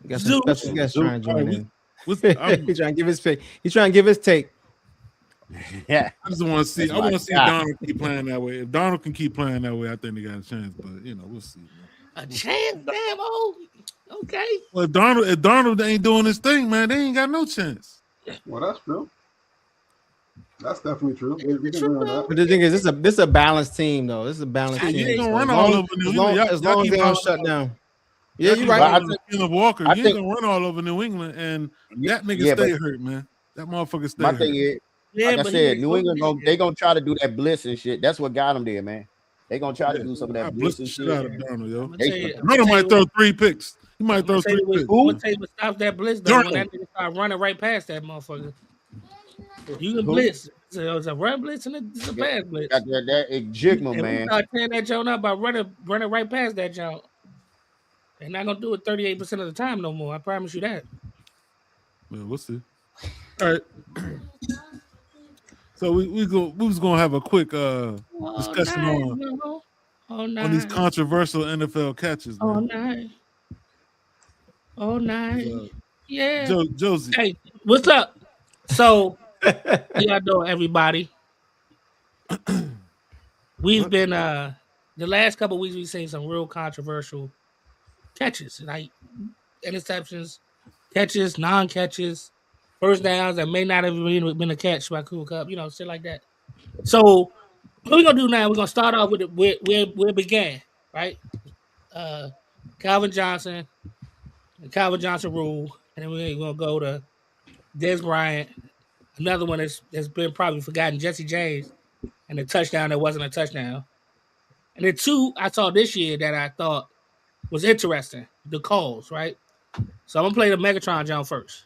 Got some Zeus. special guests trying to join in. He's trying to give his pick. He's trying to give his take. yeah. I just want to see. That's I want my to see guy. Donald keep playing that way. If Donald can keep playing that way, I think they got a chance. But we'll see. Man. A chance, damn. Oh, okay. Well, if Donald ain't doing his thing, man, they ain't got no chance. Well, that's true. That's definitely true. We can agree on that. But the thing is, this is a balanced team, though. This is a balanced You team. ain't gonna run As all long- over New as long- England. as long as they don't shut down. Yeah, you're But right. I think- Caleb Walker, I you think- ain't gonna run all over New England, and that nigga Yeah, stay but- hurt, man. That motherfucker stay My hurt. thing is, Yeah, like I but said, he- New England they gonna try to do that blitz and shit. That's what got them there, man. They gonna try to do some of I that blitz blitz the and shit shit. out of Donald, yo. I'm gonna They- tell you- Donald might throw 3 picks. He might throw 3 picks. I'm gonna tell you what stops that blitz though. When that nigga start running right past that motherfucker. You can blitz. So it's a run blitz and it's a pass blitz. Got that Jigma, And man. we start tearing that joint up by running right past that joint. They're not gonna do it 38% of the time no more. I promise you that. Well, we'll see. All right. So we was gonna have a quick discussion on these controversial NFL catches. Man. Oh night. Yeah. Josie. Hey, what's up? So how y'all doing, everybody? We've been the last couple of weeks we've seen some real controversial catches, like interceptions, catches, non-catches, first downs that may not have even been a catch by Cooper Kupp, shit like that. So what we're gonna do now? We're gonna start off with where it began, right? Calvin Johnson, the Calvin Johnson rule, and then we're gonna go to Dez Bryant, another one that's been probably forgotten, Jesse James, and the touchdown that wasn't a touchdown. And then 2 I saw this year that I thought was interesting, the calls, right? So I'm gonna play the Megatron John first.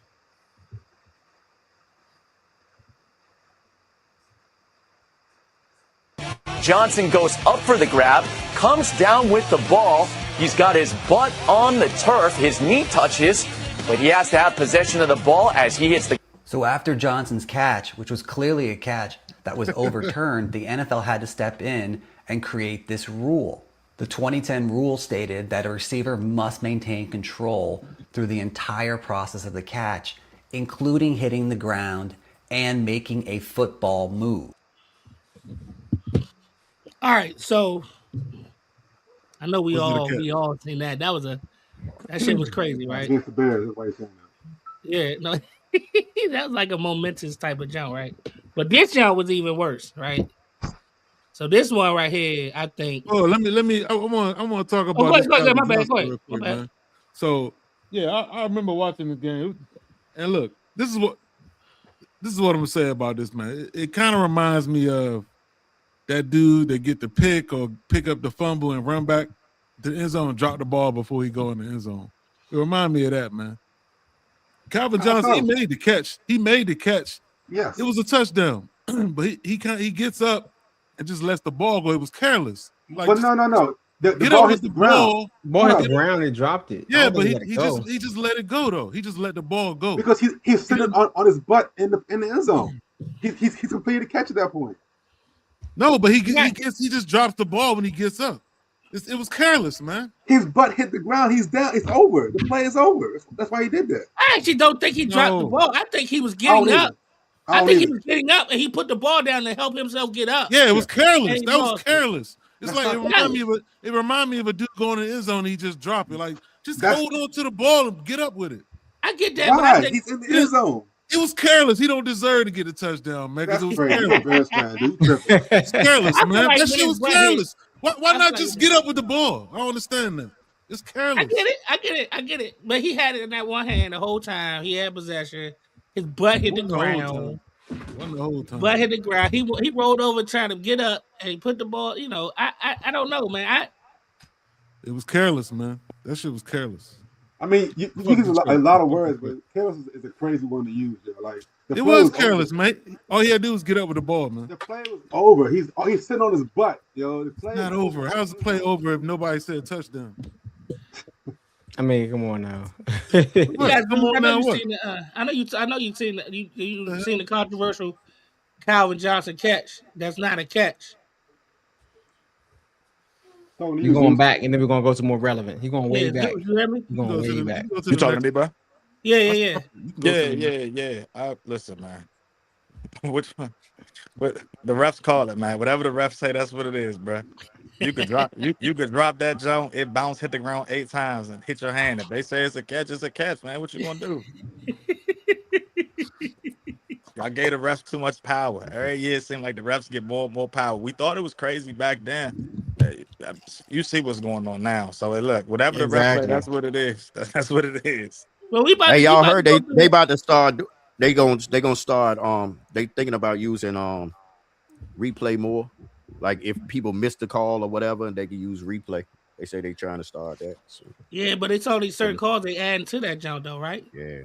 Johnson goes up for the grab, comes down with the ball. He's got his butt on the turf, his knee touches, but he has to have possession of the ball as he hits the... So after Johnson's catch, which was clearly a catch that was overturned, the NFL had to step in and create this rule. The 2010 rule stated that a receiver must maintain control through the entire process of the catch, including hitting the ground and making a football move. All right, so I know we all seen that. That shit was crazy, right? Against the Bears, that's why you're saying that. Yeah, no, that was like a momentous type of jump, right? But this jump was even worse, right? So this one right here, I think. Oh, let me. I want to talk about. Go ahead, my bad. Go ahead. Man. So yeah, I remember watching the game, and look, this is what I'm gonna say about this, man. It kind of reminds me of that dude that get the pick or pick up the fumble and run back to the end zone and drop the ball before he go in the end zone. It reminds me of that, man. Calvin Johnson, he made the catch. Yes, it was a touchdown, but he gets up and just lets the ball go. It was careless. Like, but no. The ball hit the ground. Ball hit the ground and dropped it. Yeah, but he just let it go though. He just let the ball go because he's sitting on his butt in the end zone. He's completed the catch at that point. No, but he just drops the ball when he gets up. It was careless, man. His butt hit the ground. He's down. It's over. The play is over. That's why he did that. I actually don't think he dropped the ball. I think he was getting up. I think he was getting up and he put the ball down to help himself get up. Yeah, it was careless. That was careless. It's like it reminded me of a dude going in the end zone and he just dropped it. Like, just hold on to the ball and get up with it. I get that. Why? But I think he's in the end zone. It was careless. He don't deserve to get a touchdown, man. That's it was careless. It's careless, man. Like that shit was careless. Why not just get up with the ball? I don't understand that. It's careless. I get it. But he had it in that one hand the whole time. He had possession. His butt hit the ground. Wasn't the whole time. Butt hit the ground. He rolled over trying to get up and he put the ball. I don't know, man. It was careless, man. That shit was careless. I mean, you use a lot of words, but careless is a crazy one to use. There. Like it was careless, mate. All he had to do was get up with the ball, man. The play was over. He's sitting on his butt, The play not over. How's the play over if nobody said touchdown? I mean, come on now. I know you've seen the controversial Calvin Johnson catch. That's not a catch. You're going back, and then we're gonna go to more relevant. He's going way back. You hear me? You're going way back. You talking to me, bro? Yeah. Listen, man. Which one? But the refs call it, man. Whatever the refs say, that's what it is, bro. You could drop you could drop that jump, it bounce, hit the ground 8 times and hit your hand. If they say it's a catch, man. What you gonna do? I gave the refs too much power. Every year it seemed like the refs get more and more power. We thought it was crazy back then. You see what's going on now. So look, whatever the refs say, that's what it is. That's what it is. Well, y'all heard they about to start. They gonna start. They thinking about using replay more. Like if people miss the call or whatever, they can use replay. They say they trying to start that. So, Yeah, but it's only certain calls they add to that jump though, right? yeah.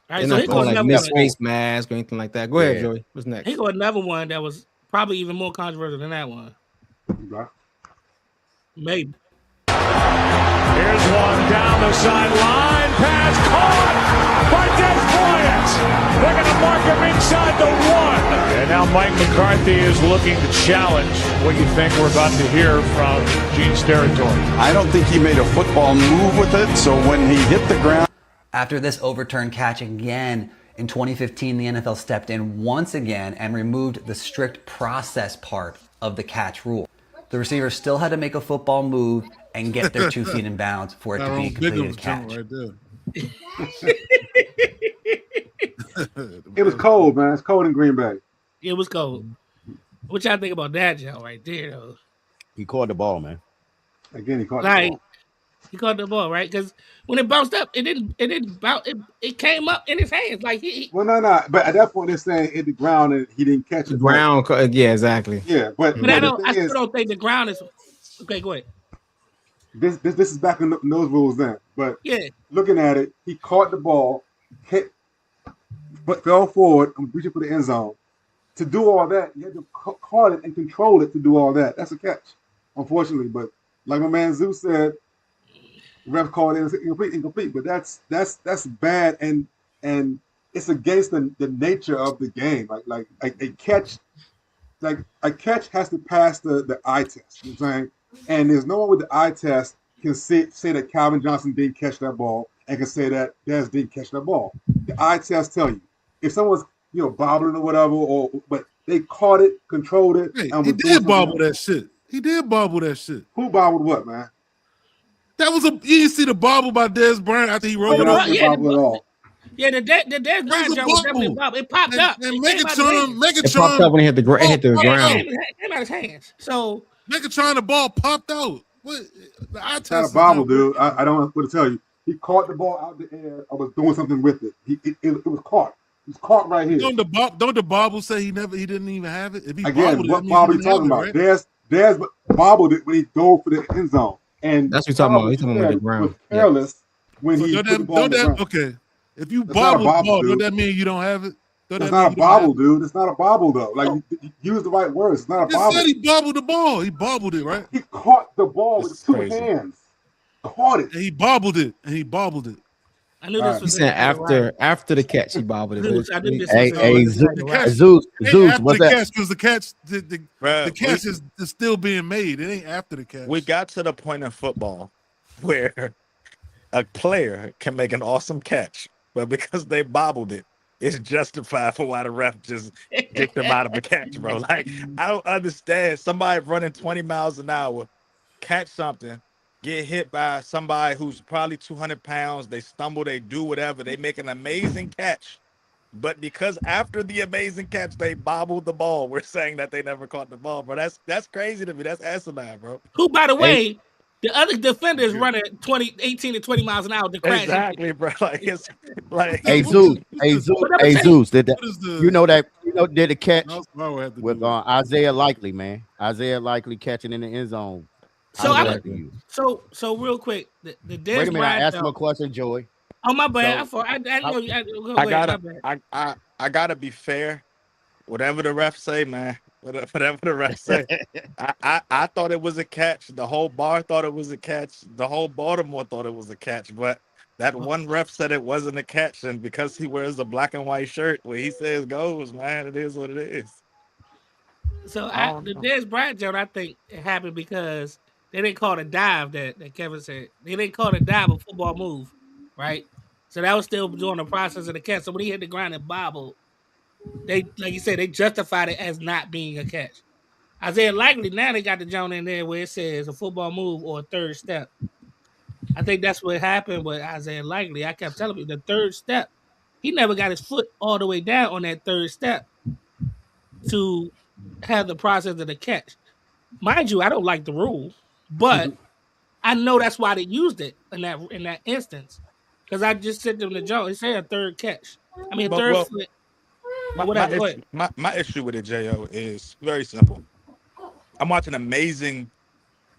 All right, They're so not here goes calling like another missed one. face mask or anything like that. Go ahead, Yeah. Joey. What's next? Here goes another one that was probably even more controversial than that one. Okay. Maybe. Here's one down the sideline. Pass caught by Des Bryant. They're going to mark him inside the 1. And now Mike McCarthy is looking to challenge what you think we're about to hear from Gene's territory. I don't think he made a football move with it, so when he hit the ground. After this overturned catch again in 2015, the NFL stepped in once again and removed the strict process part of the catch rule. The receiver still had to make a football move and get their 2 feet in bounds for it to be a completed catch. Right there. It was cold, man. It's cold in Green Bay. It was cold. What y'all think about that jump right there, though? He caught the ball, man. Again, he caught the Like ball. he caught the ball, right? Because when it bounced up, it didn't bounce. It came up in his hands, like he Well, no. But at that point, they're saying hit the ground and he didn't catch it. Ground. Yeah, exactly. Yeah, but But I the thing still is, don't think the ground is okay. Go ahead. this is back in those rules then. But Yeah, looking at it, he caught the ball, hit, but fell forward and reaching for the end zone. To do all that, you had to caught it and control it to do all that. That's a catch, unfortunately. But like my man Zeus said, the ref called it incomplete. But that's bad, and it's against the nature of the game. Like a catch has to pass the eye test. You know what I'm saying? And there's no one with the eye test can say that Calvin Johnson didn't catch that ball and can say that Dez didn't catch that ball. The eye test tell you if someone's bobbling or whatever, but they caught it, controlled it. Hey, and he was doing did bobble something. that shit. He did bobble that shit. Who bobbled what, man? That was you didn't see the bobble by Des Bryant after he rolled I it don't up. see bobble at all. yeah. The Dez Bryant jump was definitely a bubble. It popped up. And It came out his hands. It popped up when he hit the ground. It came out his hands. So Megatron, the ball popped out. What? The eye It's not test a bobble, dude. I don't know what to tell you. He caught the ball out the air. I was doing something with it. It was caught. It was caught right here. Don't the bobble say he didn't even have it? If he Again, bobbled what it, bobble are you talking about? Dez bobbled it when he dove for the end zone. And That's what you're talking about. He's talking about the ground. was careless when he So put the ball on the ground. okay. If you That's not a bobble the bobble, ball, dude. does that mean you don't have it? It's not a bobble, dude. It's not a bobble, though. Like, you use the right words. It's not a He bobble. said he bobbled the ball. He bobbled it, right? He caught the ball with This is 2 crazy. hands. Caught it. And he bobbled it. And he bobbled it. I knew All this right. was He said after the catch, he bobbled it. Zeus, I knew this Hey, was hey, Zeus, Ain't Zeus, after what's the that? catch because the Bruh, catch is still being made. It ain't after the catch. we got to the point in football where a player can make an awesome catch, but because they bobbled it, it's justified for why the ref just kicked them out of the catch, bro. Like, I don't understand. Somebody running 20 miles an hour, catch something, get hit by somebody who's probably 200 pounds, they stumble, they do whatever, they make an amazing catch. But because after the amazing catch, they bobbled the ball, we're saying that they never caught the ball, bro. That's crazy to me. That's asinine, bro. Who, by the way, the other defender is running 18 to 20 miles an hour to crash. Exactly, bro. Like, it's like, Hey, Zeus, did that? What is the You know did the catch That's what I would have to with do. Isaiah Likely, man? Isaiah Likely catching in the end zone. So How's I that to you? so real quick, the Wait Dez a minute, I Bryant asked him a jump. question, Joey. Oh my bad. So- I didn't know. Go I ahead, my bad. I gotta be fair. Whatever the ref say, man. Whatever the ref say. I thought it was a catch. The whole bar thought it was a catch. The whole Baltimore thought it was a catch. But that one ref said it wasn't a catch, and because he wears a black and white shirt where he says goes, man, it is what it is. So I the don't know. Dez Bryant jump, I think it happened because they didn't call it a dive that Kevin said. They didn't call it a dive, a football move, right? So that was still during the process of the catch. So when he hit the ground and bobbled, they, like you said, they justified it as not being a catch. Isaiah Likely, now they got the joint in there where it says a football move or a third step. I think that's what happened with Isaiah Likely. I kept telling you the third step, he never got his foot all the way down on that third step to have the process of the catch. Mind you, I don't like the rule, but I know that's why they used it in that instance. Because I just said to them the joke, it said a third catch. I mean, But, third well, foot. My Whatever. Go ahead. issue with it, Jo, is very simple. I'm watching amazing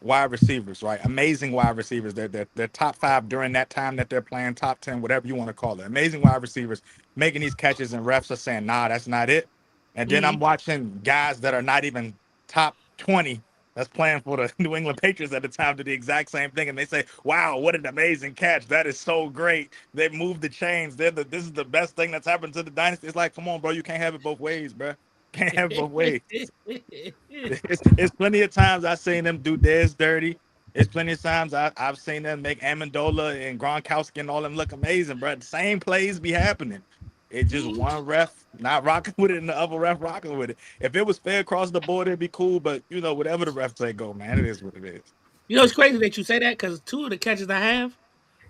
wide receivers, right? Amazing wide receivers. They're top 5 during that time that they're playing, top 10, whatever you want to call it. Amazing wide receivers making these catches, and refs are saying, nah, that's not it. And then I'm watching guys that are not even top 20 that's playing for the New England Patriots at the time do the exact same thing. And they say, wow, what an amazing catch. That is so great. They've moved the chains. This is the best thing that's happened to the dynasty. It's like, come on, bro. You can't have it both ways, bro. Can't have it both ways. It's plenty of times I've seen them do theirs dirty. It's plenty of times I've seen them make Amendola and Gronkowski and all them look amazing, bro. The same plays be happening. It's just one ref not rocking with it and the other ref rocking with it. If it was fair across the board, it'd be cool. But, you know, whatever the ref say go, man, it is what it is. You know, it's crazy that you say that because 2 of the catches I have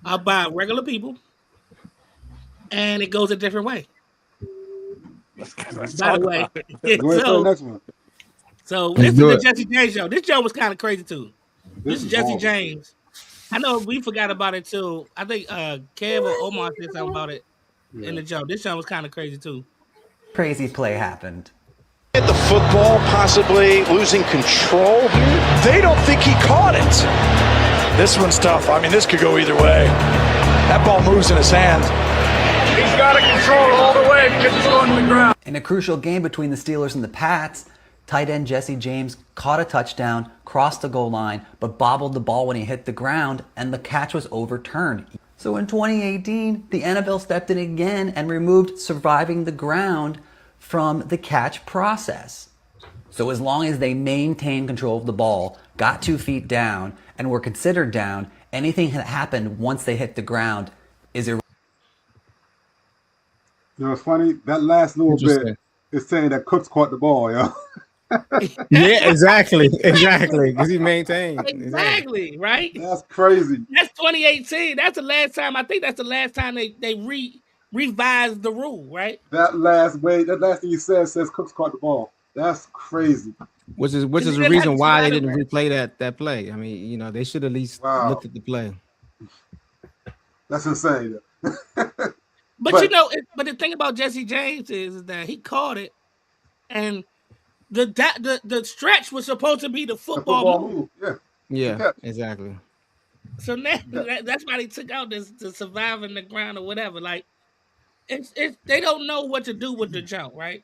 are by regular people, and it goes a different way. Let's By the way, Go ahead to the next one. so this is the Jesse James show. This show was kind of crazy too. This is Jesse horrible. James. I know we forgot about it too. I think Kev or Omar said something about it in the show. This show was kind of crazy too. Crazy play happened. The football possibly losing control here. They don't think he caught it. This one's tough. I mean, this could go either way. That ball moves in his hand. He's got to control all the way because he's going to the ground. In a crucial game between the Steelers and the Pats, tight end Jesse James caught a touchdown, crossed the goal line, but bobbled the ball when he hit the ground, and the catch was overturned. So in 2018, the NFL stepped in again and removed surviving the ground from the catch process. So as long as they maintained control of the ball, got 2 feet down, and were considered down, anything that happened once they hit the ground is irrelevant. You know, it's funny. That last little bit is saying that Cooks caught the ball, yo. Yeah, exactly. Because he maintained. Exactly, right? That's crazy. That's 2018. That's the last time. I think that's the last time they revised the rule, right? That last thing he says Cooks caught the ball. That's crazy. Which is the reason why they didn't replay that play. I mean, you know, they should at least looked at the play. That's insane. But you know, but the thing about Jesse James is that he caught it, and the stretch was supposed to be the football move. Yeah, exactly. So now that's why they took out the surviving the ground or whatever. Like it's they don't know what to do with the jump, right?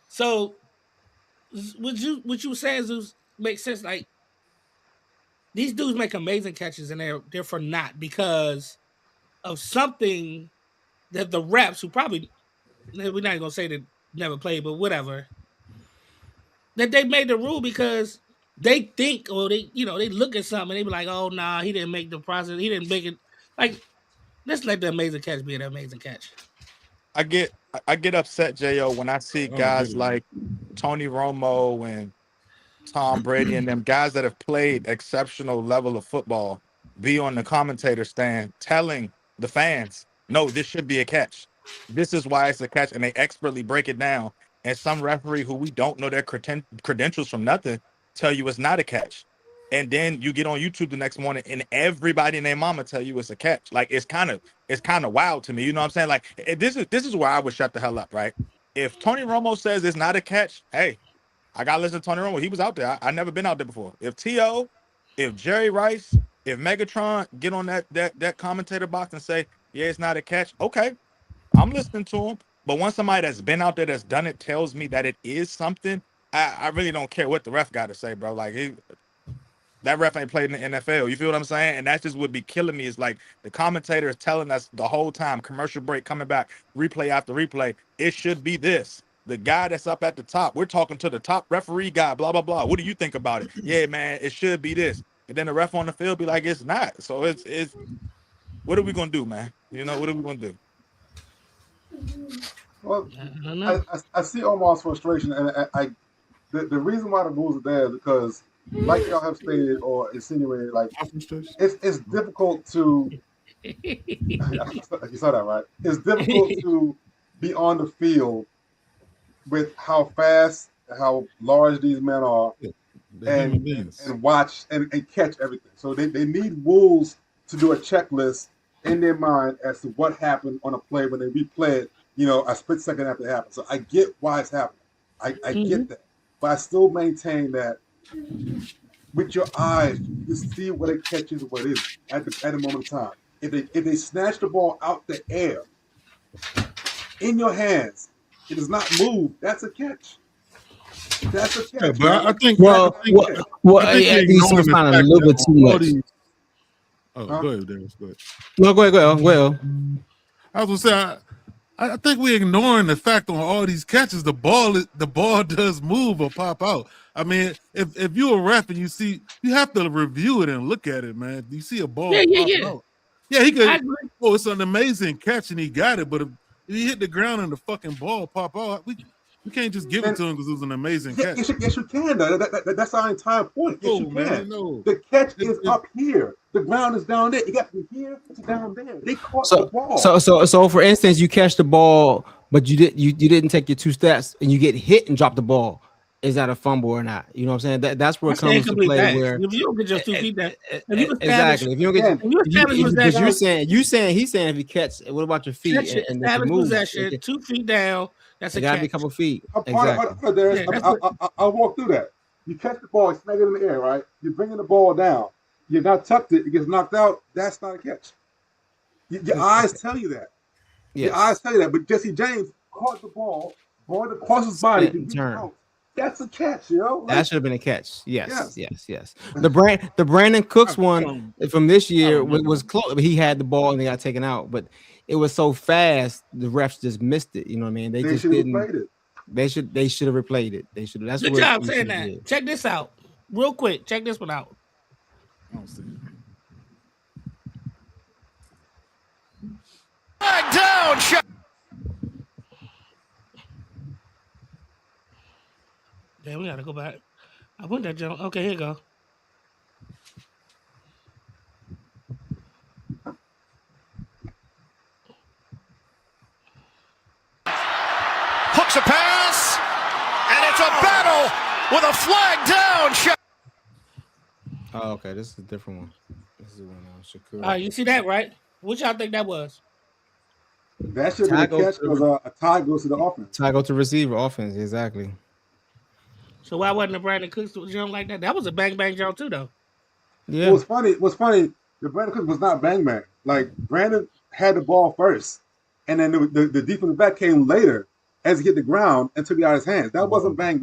So what you saying, Zeus, makes sense. Like these dudes make amazing catches, and they're for naught because of something that the refs, who probably, we're not even gonna say they never played, but whatever, that they made the rule because they think, or they look at something and they be like, oh nah, he didn't make the process, he didn't make it. Like, let's let the amazing catch be an amazing catch. I get upset, J.O., when I see guys like Tony Romo and Tom Brady and them guys that have played exceptional level of football be on the commentator stand telling the fans, no, this should be a catch. This is why it's a catch, and they expertly break it down. And some referee who we don't know their credentials from nothing tell you it's not a catch. And then you get on YouTube the next morning and everybody and their mama tell you it's a catch. Like it's kind of wild to me. You know what I'm saying? Like this is where I would shut the hell up, right? If Tony Romo says it's not a catch, hey, I gotta listen to Tony Romo. He was out there. I never been out there before. If T.O., if Jerry Rice, if Megatron get on that commentator box and say, yeah, it's not a catch, okay, I'm listening to him. But once somebody that's been out there that's done it tells me that it is something, I really don't care what the ref got to say, bro. Like that ref ain't played in the NFL. You feel what I'm saying? And that just would be killing me. It's like the commentator is telling us the whole time, commercial break coming back, replay after replay, it should be this. The guy that's up at the top, we're talking to the top referee guy, blah, blah, blah. What do you think about it? Yeah, man, it should be this. And then the ref on the field be like, it's not. So it's what are we going to do, man? You know, what are we going to do? Well, I see Omar's frustration, and the reason why the rules are there is because, like y'all have stated or insinuated, like it's difficult to. You saw that, right? It's difficult to be on the field with how fast, how large these men are, and watch and catch everything. So they need rules to do a checklist in their mind as to what happened on a play when they replay it, a split second after it happened. So I get why it's happening. I get that. But I still maintain that with your eyes, you see what a catch is, what it is at the moment of time. If they snatch the ball out the air in your hands, it does not move. That's a catch. That's a catch. Yeah, but I think. Well, I think these ignoring the sound a fact little that bit too all much. these- Oh, go ahead, Darius. Go ahead. No, go ahead. Well, I was gonna say, I think we're ignoring the fact on all these catches, the ball does move or pop out. I mean, if you're a ref and you have to review it and look at it, man. You see a ball pop out. Yeah, he could. Oh, it's an amazing catch and he got it, but if he hit the ground and the fucking ball pop out, we can't just give it to him because it was an amazing catch. Yes, you can. That's our entire point. Yes, you can. Man, no. The catch is up here. The ground is down there. You got from here to down there. They caught the ball. So for instance, you catch the ball, but you didn't take your 2 steps, and you get hit and drop the ball. Is that a fumble or not? You know what I'm saying? That's where it comes to play. Where if you don't get your 2 feet down, exactly. If you don't get, he's saying if you catch, what about your feet? And possession, 2 feet down. That's a catch. Gotta be a couple feet. Exactly. I'll walk through that. You catch the ball, you snag it in the air, right? You're bringing the ball down. You're not tucked it. It gets knocked out. That's not a catch. Your eyes tell you that. Yes. Your eyes tell you that. But Jesse James caught the ball, brought it across his body to turn. Out. That's a catch, yo. That should have been a catch. Yes. The Brandon Cooks one from this year was close. He had the ball and they got taken out, but it was so fast the refs just missed it. You know what I mean? They just didn't. It. They should have replayed it. They should. That's good job saying that. Did. Check this out, real quick. Check this one out. Flag down. Shot. Yeah, we gotta go back. I put that jump. Okay, here you go. Hooks a pass, and it's a battle with a flag down shot. Oh, okay. This is a different one. This is one Shakur. All right, you see that, right? What y'all think that was? That should be a catch because a tie goes to the offense. Tie goes to receiver offense, exactly. So why wasn't the Brandon Cooks jump like that? That was a bang jump too, though. Yeah. What's funny? The Brandon Cooks was not bang. Like Brandon had the ball first, and then the defensive back came later as he hit the ground and took it out of his hands. That wasn't bang.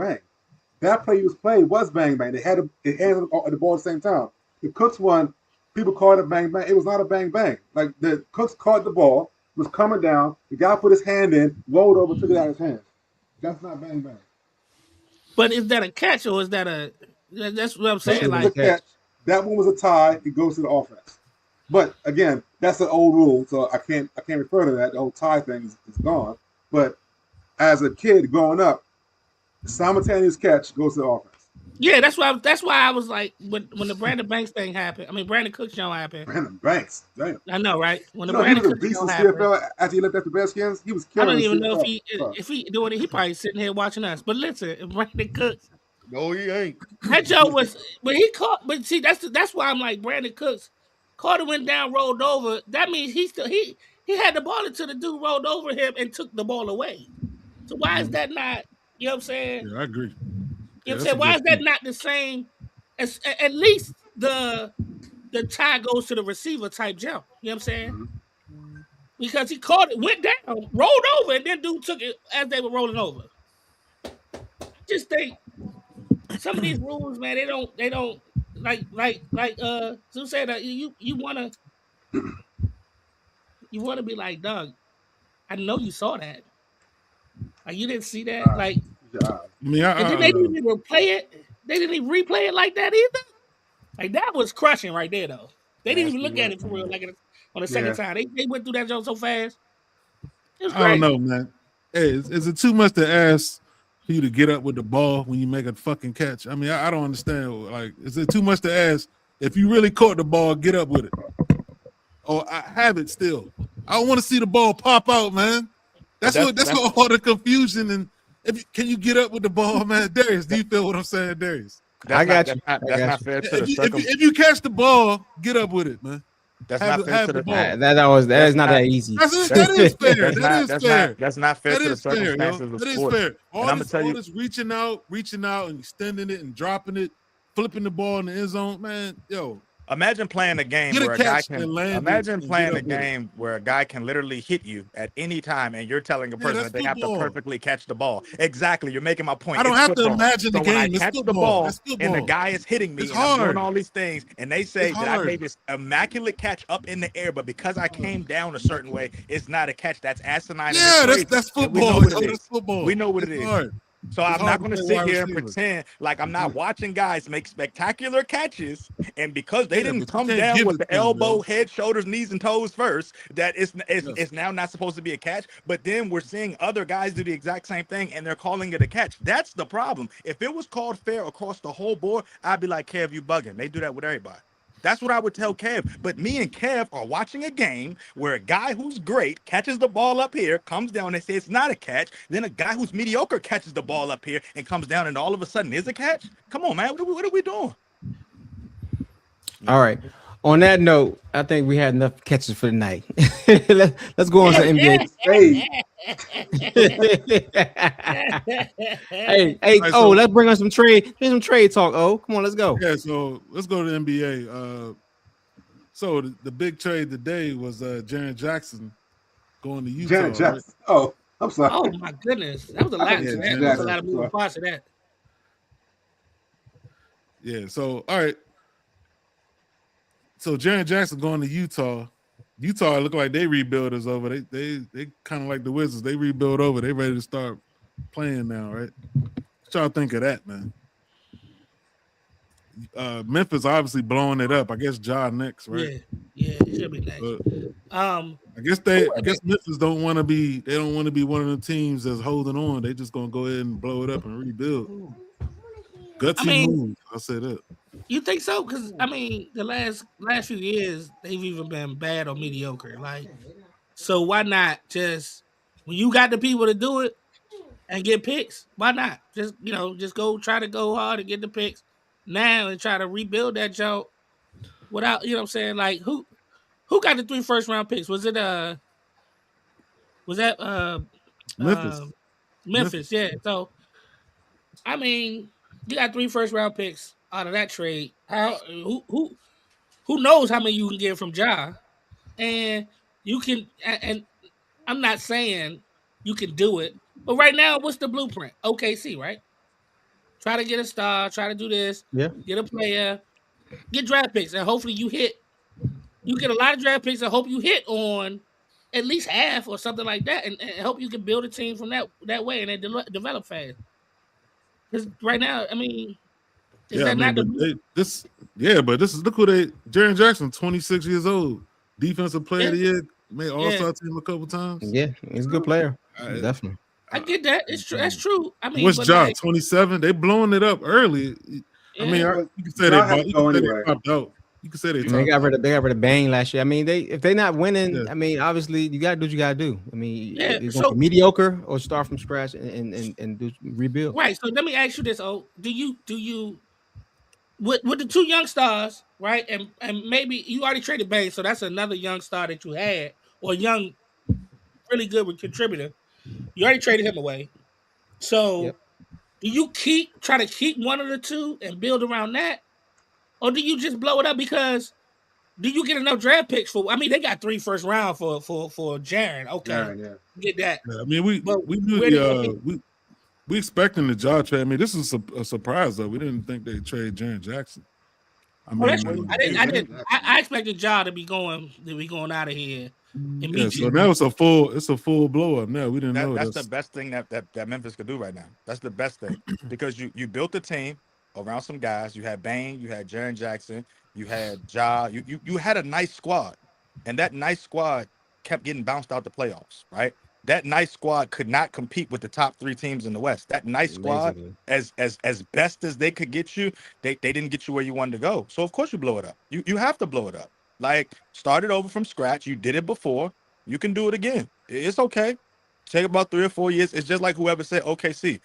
That play he was played was bang. They had the ball at the same time. The Cooks one, people called it bang. It was not a bang. Like the Cooks caught the ball, was coming down. The guy put his hand in, rolled over, took it out of his hands. That's not bang. But is that a catch or is that a? That's what I'm saying. Like catch. That one was a tie. It goes to the offense. But again, that's an old rule, so I can't refer to that. The whole tie thing is gone. But as a kid growing up, simultaneous catch goes to the offense. Yeah, that's why I was like when the Brandon Banks thing happened. I mean, Brandon Cooks show happened. Brandon Banks, damn. I know, right? When the Brandon Cooks show happened, after he left after Redskins, he was killing. I don't even know if he doing it. He probably sitting here watching us. But listen, Brandon Cooks. No, he ain't. That joke was, but he caught. But see, that's why I'm like Brandon Cooks. Carter went down, rolled over. That means he had the ball until the dude rolled over him and took the ball away. So why is that not? You know what I'm saying? Yeah, I agree. You know what I'm saying? Why is that not the same as at least the tie goes to the receiver type jump? You know what I'm saying? Because he caught it, went down, rolled over, and then dude took it as they were rolling over. Just think some of these rules, man, they don't like Sue said that you wanna be like, Doug, I know you saw that. Like you didn't see that. Like and then they didn't even replay it. They didn't even replay it like that either. Like that was crushing right there, though. They didn't even look at it for real. Like on the second time, they went through that joke so fast. It was I don't know, man. Hey, is it too much to ask for you to get up with the ball when you make a fucking catch? I mean, I don't understand. Like, is it too much to ask if you really caught the ball, get up with it? Or I have it still. I want to see the ball pop out, man. That's what all the confusion and. Can you get up with the ball, man? Darius, do you feel what I'm saying, Darius? I got you. That's not fair to the circumstance. If you catch the ball, get up with it, man. That's not fair to the ball. That is not that easy. That is fair. That's not fair to the circumstances of sport. That is fair. All this reaching out and extending it and dropping it. flipping the ball in the end zone, man. Yo, Imagine playing a game Get a where a guy catch can. and land it Imagine and playing get a up with it. game where a guy can literally hit you at any time, and you're telling a person that's that they have to football. perfectly catch the ball. Exactly, you're making my point. I don't It's have to football. imagine the So when I game. It's catch the football. ball It's and the football. guy is hitting me, It's and I'm doing hard. all these things, and they say It's that I hard. made this immaculate catch up in the air, but because I came down a certain way, it's not a catch. That's asinine. and Yeah, it's that's crazy. And we football. know what Yo, it is. that's football. We know what It's it is. hard. So It's I'm hard not to going to play sit wide here and receiver. pretend like I'm not watching guys make spectacular catches, and because they Yeah, didn't but you come can't down give with it the to 'em, elbow, yo. head, shoulders, knees, and toes first, that it's Yes. now not supposed to be a catch. But then we're seeing other guys do the exact same thing, and they're calling it a catch. That's the problem. If it was called fair across the whole board, I'd be like, Kev, you bugging. They do that with everybody. That's what I would tell Kev. But me and Kev are watching a game where a guy who's great catches the ball up here, comes down and says it's not a catch. Then a guy who's mediocre catches the ball up here and comes down, and all of a sudden is a catch. Come on, man. What are we doing? All right. On that note, I think we had enough catches for the night. Let's go on to NBA. Hey, Right, oh, so- let's bring on some trade. Here's some trade talk. Oh, come on, let's go. Yeah, so let's go to the NBA. So the big trade today was Jaren Jackson going to Utah. Janet right? Jackson. Oh, I'm sorry. Oh my goodness, that was a lot. Yeah, To that. Janet There was a lot Jackson. of moving parts to that. Yeah, so all right. So Jaren Jackson going to Utah. Utah look like they rebuilders over. They kind of like the Wizards. They rebuild over. They ready to start playing now, right? What y'all think of that, man? Memphis obviously blowing it up. I guess Ja next, right? Yeah, it should be next. But Um, I guess Memphis don't want to be. They don't want to be one of the teams that's holding on. They just gonna go ahead and blow it up and rebuild. Gutsy move. I'll say that. you think so? Because I mean, the last few years they've even been bad or mediocre. Like, so why not just when you got the people to do it and get picks? Why not just just go try to go hard and get the picks now and try to rebuild that joke without what I'm saying? Like who got the 3 first-round picks? Was it Memphis. Memphis? Yeah. So I mean, you got 3 first-round picks out of that trade. Who knows how many you can get from Ja? And you can, and I'm not saying you can do it, but right now, what's the blueprint? OKC, right? Try to get a star, try to do this, Yeah. get a player, get draft picks, and hopefully you hit. You get a lot of draft picks, and hope you hit on at least half or something like that, and hope you can build a team from that way and then develop fast. Because right now, I mean, is Yeah, that not the but this is look who Jaren Jackson, 26 years old, defensive player of the year, made All-Star team a couple times. Yeah, he's a good player. Definitely. I get that. It's true. That's true. I mean, What's but Ja? like, 27. They blowing it up early. I mean, Yeah. you can say Ja had to they go they anyway. topped out. You can say they They topped got out. rid of Bang last year. I mean, if they're not winning, Yeah. I mean, obviously you gotta do what you gotta do. I mean, Yeah, you're so- going mediocre or start from scratch and do rebuild. right. So let me ask you this: do you with the 2 young stars, right? And maybe you already traded Bang, so that's another young star that you had, or young, really good contributor. You already traded him away. So Yep. do you try to keep one of the 2 and build around that, or do you just blow it up? Because do you get enough draft picks for? I mean, they got 3 first round for Jaren. Okay, Jaren, yeah. get that. Yeah, I mean, we But knew where do we expecting the Ja trade. I mean, this is a surprise though. We didn't think they'd trade Jaren Jackson. I Oh, that's mean, true. I didn't. I expected Ja to be going out of here yeah. immediately. So now it's a full blow up. Now we didn't know That's the best thing that Memphis could do right now. That's the best thing because you built a team around some guys. You had Bane, you had Jaren Jackson, you had Ja. You had a nice squad, and that nice squad kept getting bounced out the playoffs. Right? That nice squad could not compete with the top 3 teams in the West. That nice squad, Basically. as best as they could get you, they didn't get you where you wanted to go. So of course you blow it up. You have to blow it up. Like start it over from scratch. You did it before. You can do it again. It's okay. Take about 3 or 4 years. It's just like whoever said OKC.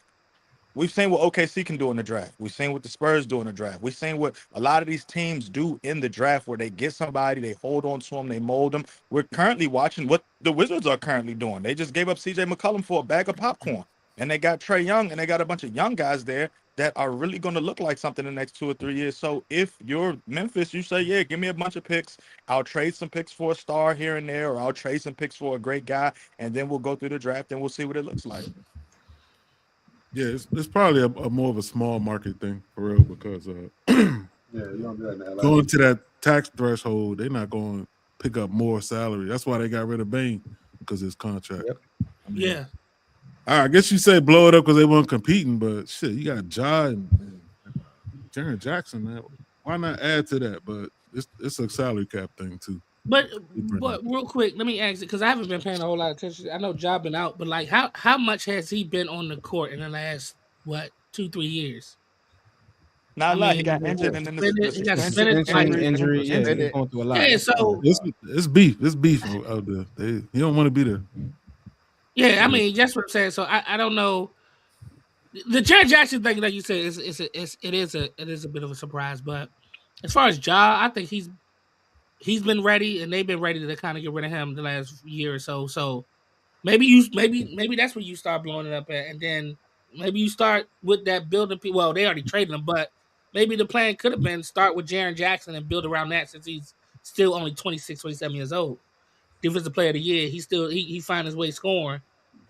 We've seen what OKC can do in the draft. We've seen what the Spurs do in the draft. We've seen what a lot of these teams do in the draft where they get somebody, they hold on to them, they mold them. We're currently watching what the Wizards are currently doing. They just gave up CJ McCollum for a bag of popcorn. And they got Trae Young, and they got a bunch of young guys there that are really going to look like something in the next 2 or 3 years. So if you're Memphis, you say, yeah, give me a bunch of picks. I'll trade some picks for a star here and there, or I'll trade some picks for a great guy, and then we'll go through the draft and we'll see what it looks like. Yeah, it's probably a more of a small market thing for real because you don't do that in LA. going to that tax threshold, they're not going to pick up more salary. That's why they got rid of Bain because of his contract. Yep. Yeah. I guess you say blow it up because they weren't competing, but shit, you got Ja and Jaren Jackson. Man. Why not add to that? But it's a salary cap thing too. But real quick, let me ask it because I haven't been paying a whole lot of attention. I know Ja been out, but like how much has he been on the court in the last 2-3 years? Not a lot. He got injured and then he got suspended. Injury. Yeah, he's going through a lot. Yeah, so it's beef. It's beef out there. He don't want to be there. Yeah, I mean that's what I'm saying. So I don't know. The Jaren Jackson thing, like you said, it is a bit of a surprise. But as far as Ja, I think he's been ready, and they've been ready to kind of get rid of him the last year or so. So maybe that's where you start blowing it up at, and then maybe you start with that building. Well, they already traded him, but maybe the plan could have been start with Jaren Jackson and build around that since he's still only 26, 27 years old. Defensive player of the year, he find his way scoring.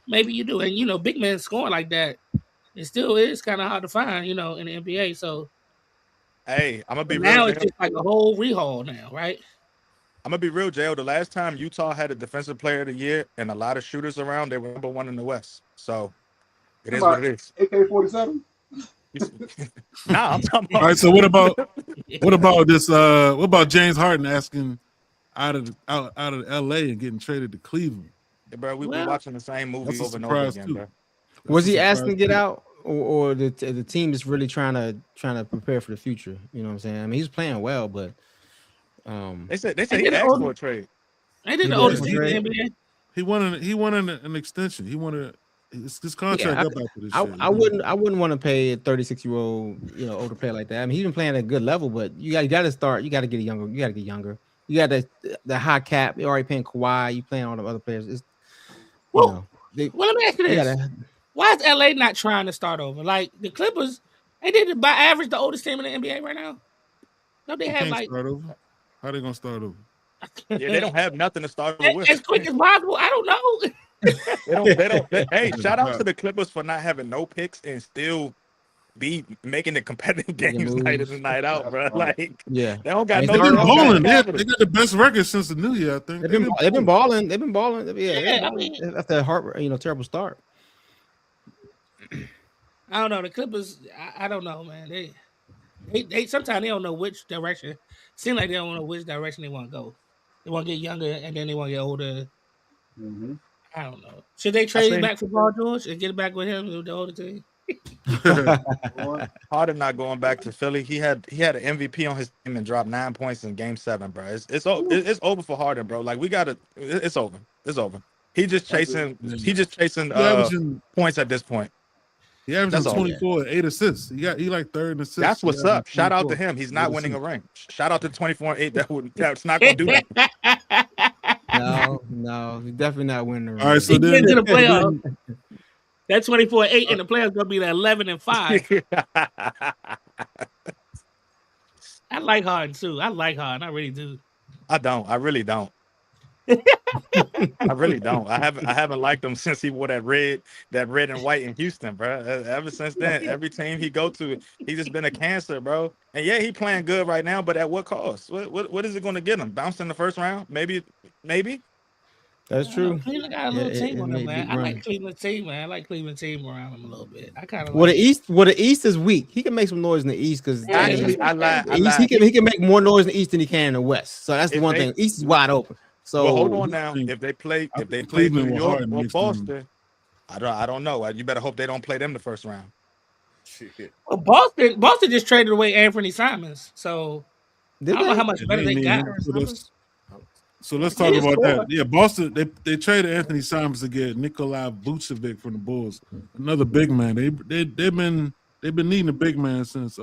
Maybe you do, and big men scoring like that, it still is kind of hard to find, in the NBA. So, hey, I'm gonna be now real. It's just like a whole rehaul now, right? I'm gonna be real, Jail. The last time Utah had a defensive player of the year and a lot of shooters around, they were number 1 in the West. So it is what it is. AK-47. Nah, I'm talking about. All right. So what about this? What about James Harden asking out of LA and getting traded to Cleveland? Yeah, bro, we've been watching the same movie That's a over and over surprise, again, too. bro. Was he asking to get out, or the team is really trying to prepare for the future? You know what I'm saying? I mean, he's playing well, but they said he asked for a trade. They did the oldest team in the NBA. He wanted an extension. He wanted his contract up after this. I wouldn't want to pay a 36-year-old older player like that. I mean, he's been playing at a good level, but you got to start. You got to get younger. You got the high cap. You're already paying Kawhi. You playing all the other players. Well, let me ask you this: why is LA not trying to start over? Like the Clippers, they did by average the oldest team in the NBA right now. Don't they have like start over? How are they gonna start over? Yeah, they don't have nothing to start over with. As quick as possible. I don't know. They don't. Hey, shout out to the Clippers for not having no picks and still be making the competitive games night in and night out, bro. Like, yeah, they don't got They've no. been balling. They got the best record since the new year. I think they've been balling. They've been balling. Yeah, I mean, that's that terrible start. I don't know. The Clippers, I don't know, man. They sometimes they don't know which direction. Seems like they don't know which direction they want to go. They want to get younger and then they want to get older. Mm-hmm. I don't know. Should they trade him back for Paul George and get it back with him with the older team? Harden not going back to Philly. He had an MVP on his team and dropped 9 points in Game 7, bro. It's over for Harden, bro. Like it's over. It's over. He just chasing points at this point. He averaging 24 and 8 assists. He like third in assists. That's what's up. Shout out to him. He's not winning a ring. Shout out to 24 and 8. That's not gonna do that. No, he's definitely not winning the ring. All right, so then to the playoffs. That 24-8 in the playoffs gonna be the 11-5. I like Harden too. I like Harden. I really do. I don't. I really don't. I really don't. I haven't liked him since he wore that red and white in Houston, bro. Ever since then, every team he go to, he's just been a cancer, bro. And yeah, he playing good right now, but at what cost? What is it going to get him? Bounce in the first round? Maybe. That's true. Cleveland got a little team on him, man. I like Cleveland team, man. I like Cleveland team around him a little bit. I kind of the East is weak. He can make some noise in the East because I lied. He can make more noise in the East than he can in the West. So that's the one thing. East is wide open. So hold on now. If they play New York or Boston, I don't know. You better hope they don't play them the first round. Well, Boston just traded away Anthony Simons, so I don't know how much better they got. So let's talk about that. Yeah, Boston they traded Anthony Simons to get Nikolai Vucevic from the Bulls, another big man. They've been needing a big man since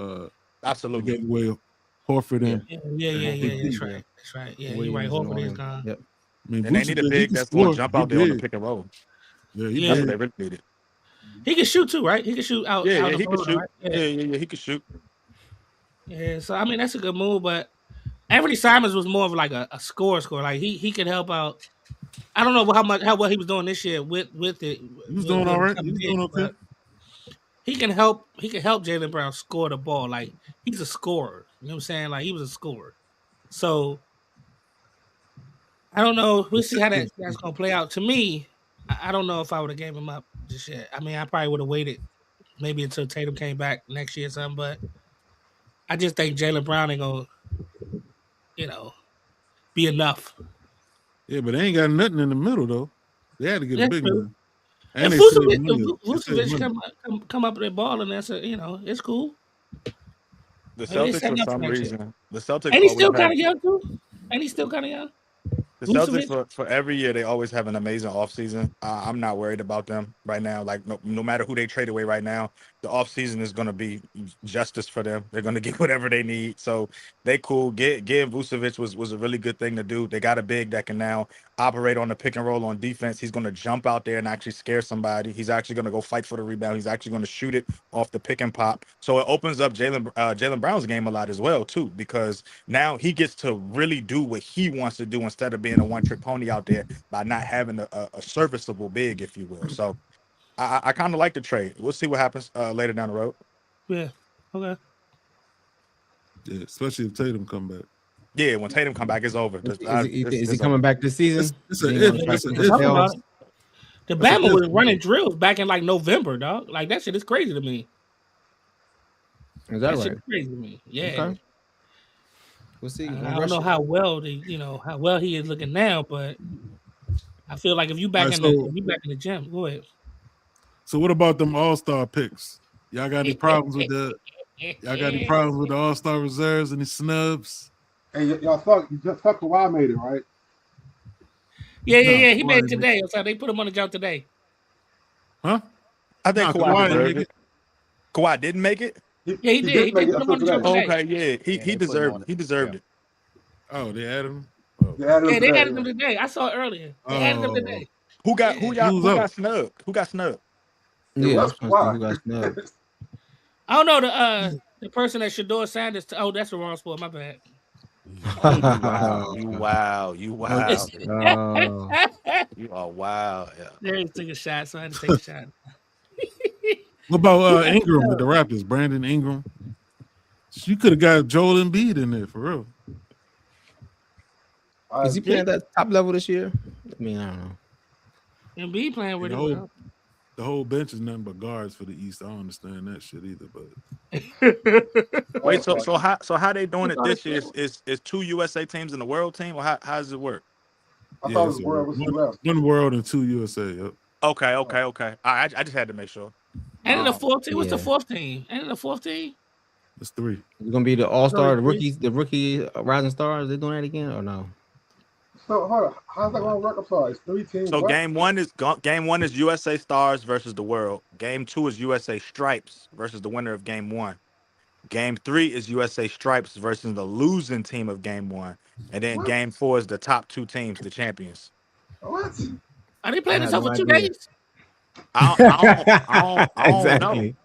absolutely they gave away Horford and yeah. That's right. Yeah, you're right. Horford is gone. Yep. I mean, and they need a big that's going to jump out there on the pick and roll. Yeah, that's what they really needed. He can shoot too, right? He can shoot out. Yeah, out yeah, the he can perimeter, shoot. right? Yeah, he can shoot. Yeah, so I mean that's a good move, but Anthony Simons was more of like a score. Like he could help out. I don't know how well he was doing this year with it. He was doing all right. He was doing okay. He can help Jaylen Brown score the ball. Like he's a scorer. You know what I'm saying? Like he was a scorer. So I don't know. We'll see how that's gonna play out. To me, I don't know if I would have gave him up just yet. I mean, I probably would have waited maybe until Tatum came back next year or something, but I just think Jaylen Brown ain't gonna, be enough. Yeah, but they ain't got nothing in the middle though. They had to get a big one. And if Vucevic come up with the ball, and that's it's cool. The Celtics, for some reason, the Celtics. And he's still kind of young too. And he's still kind of young. The Celtics, for every year, they always have an amazing offseason. I'm not worried about them right now. Like, no matter who they trade away right now, the offseason is going to be justice for them. They're going to get whatever they need. So they cool. Getting Vucevic was a really good thing to do. They got a big that can now operate on the pick and roll on defense. He's going to jump out there and actually scare somebody. He's actually going to go fight for the rebound. He's actually going to shoot it off the pick and pop. So it opens up Jaylen Brown's game a lot as well, too, because now he gets to really do what he wants to do instead of being a one-trick pony out there by not having a serviceable big, if you will. So I kind of like the trade. We'll see what happens later down the road. Yeah. Okay. Yeah, especially if Tatum come back. Yeah, when Tatum come back, it's over. Is he coming back this season? The Bama was running drills back in like November, dog. Like that shit is crazy to me. Is that right? Shit crazy to me. Yeah. Okay. We'll see. I don't know how well he is looking now, but I feel like if you back in the gym, go ahead. So what about them all-star picks? Y'all got any problems with the all-star reserves and the snubs? Hey, y'all thought Kawhi made it, right? Yeah. He made it today. So they put him on the jump today. Huh? I think Kawhi deserved it. Kawhi didn't make it? Yeah, he did. He put him on the jump today. Okay, yeah. He deserved it. He deserved it. Oh, they added him? Oh. They added him today. I saw it earlier. They added him today. Who got snubbed? Who got snubbed? Yeah, who got snubbed? I don't know the person that Shedeur Sanders. Oh, that's the wrong sport. My bad. Wow. You are wow. Yeah. They didn't take a shot, so I had to take a shot. What about Ingram with the Raptors? Brandon Ingram. You could have got Joel Embiid in there for real. Is he playing at that top level this year? I mean, I don't know. Embiid playing with him. The whole bench is nothing but guards for the East. I don't understand that shit either. But wait, so how they doing it this year? Is 2 USA teams in the world team, or how does it work? I thought it was world was one world and 2 USA. Yep. Okay. I just had to make sure. And the fourth team. What's the fourth team? And the fourth team. It's 3. It's gonna be the All-Star, the rookie Rising Stars. They doing that again or no? So hold on, how's that gonna work? I'm sorry, it's 3 teams. So game one is USA Stars versus the world. Game 2 is USA Stripes versus the winner of game 1. Game 3 is USA Stripes versus the losing team of game 1, and then game 4 is the top 2 teams, the champions. What? Are they playing this over 2 days? I don't Exactly. know.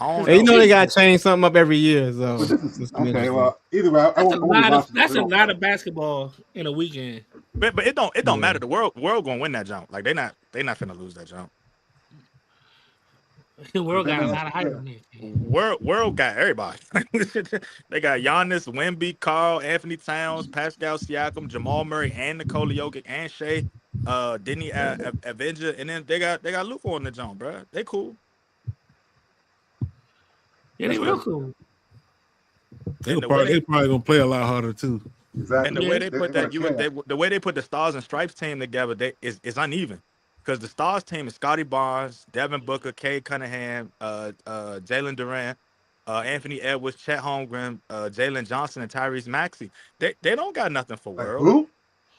Hey, you know they gotta change something up every year. So okay, well, either way, that's a lot of basketball in a weekend. But it don't matter. The world gonna win that jump. Like they not finna lose that jump. The world got a lot of hype. World got everybody. They got Giannis, Wemby, Carl, Anthony Towns, Pascal Siakam, Jamal Murray, and Nikola Jokic, and Shea, Denny Avenger, and then they got Luka on the jump, bro. They cool. Yeah, they real cool. They probably gonna play a lot harder too. Exactly. And the way they put the way they put the Stars and Stripes team together, is uneven. Because the Stars team is Scotty Barnes, Devin Booker, Cade Cunningham, Jalen Duran, Anthony Edwards, Chet Holmgren, Jalen Johnson, and Tyrese Maxey. They don't got nothing for world. Who?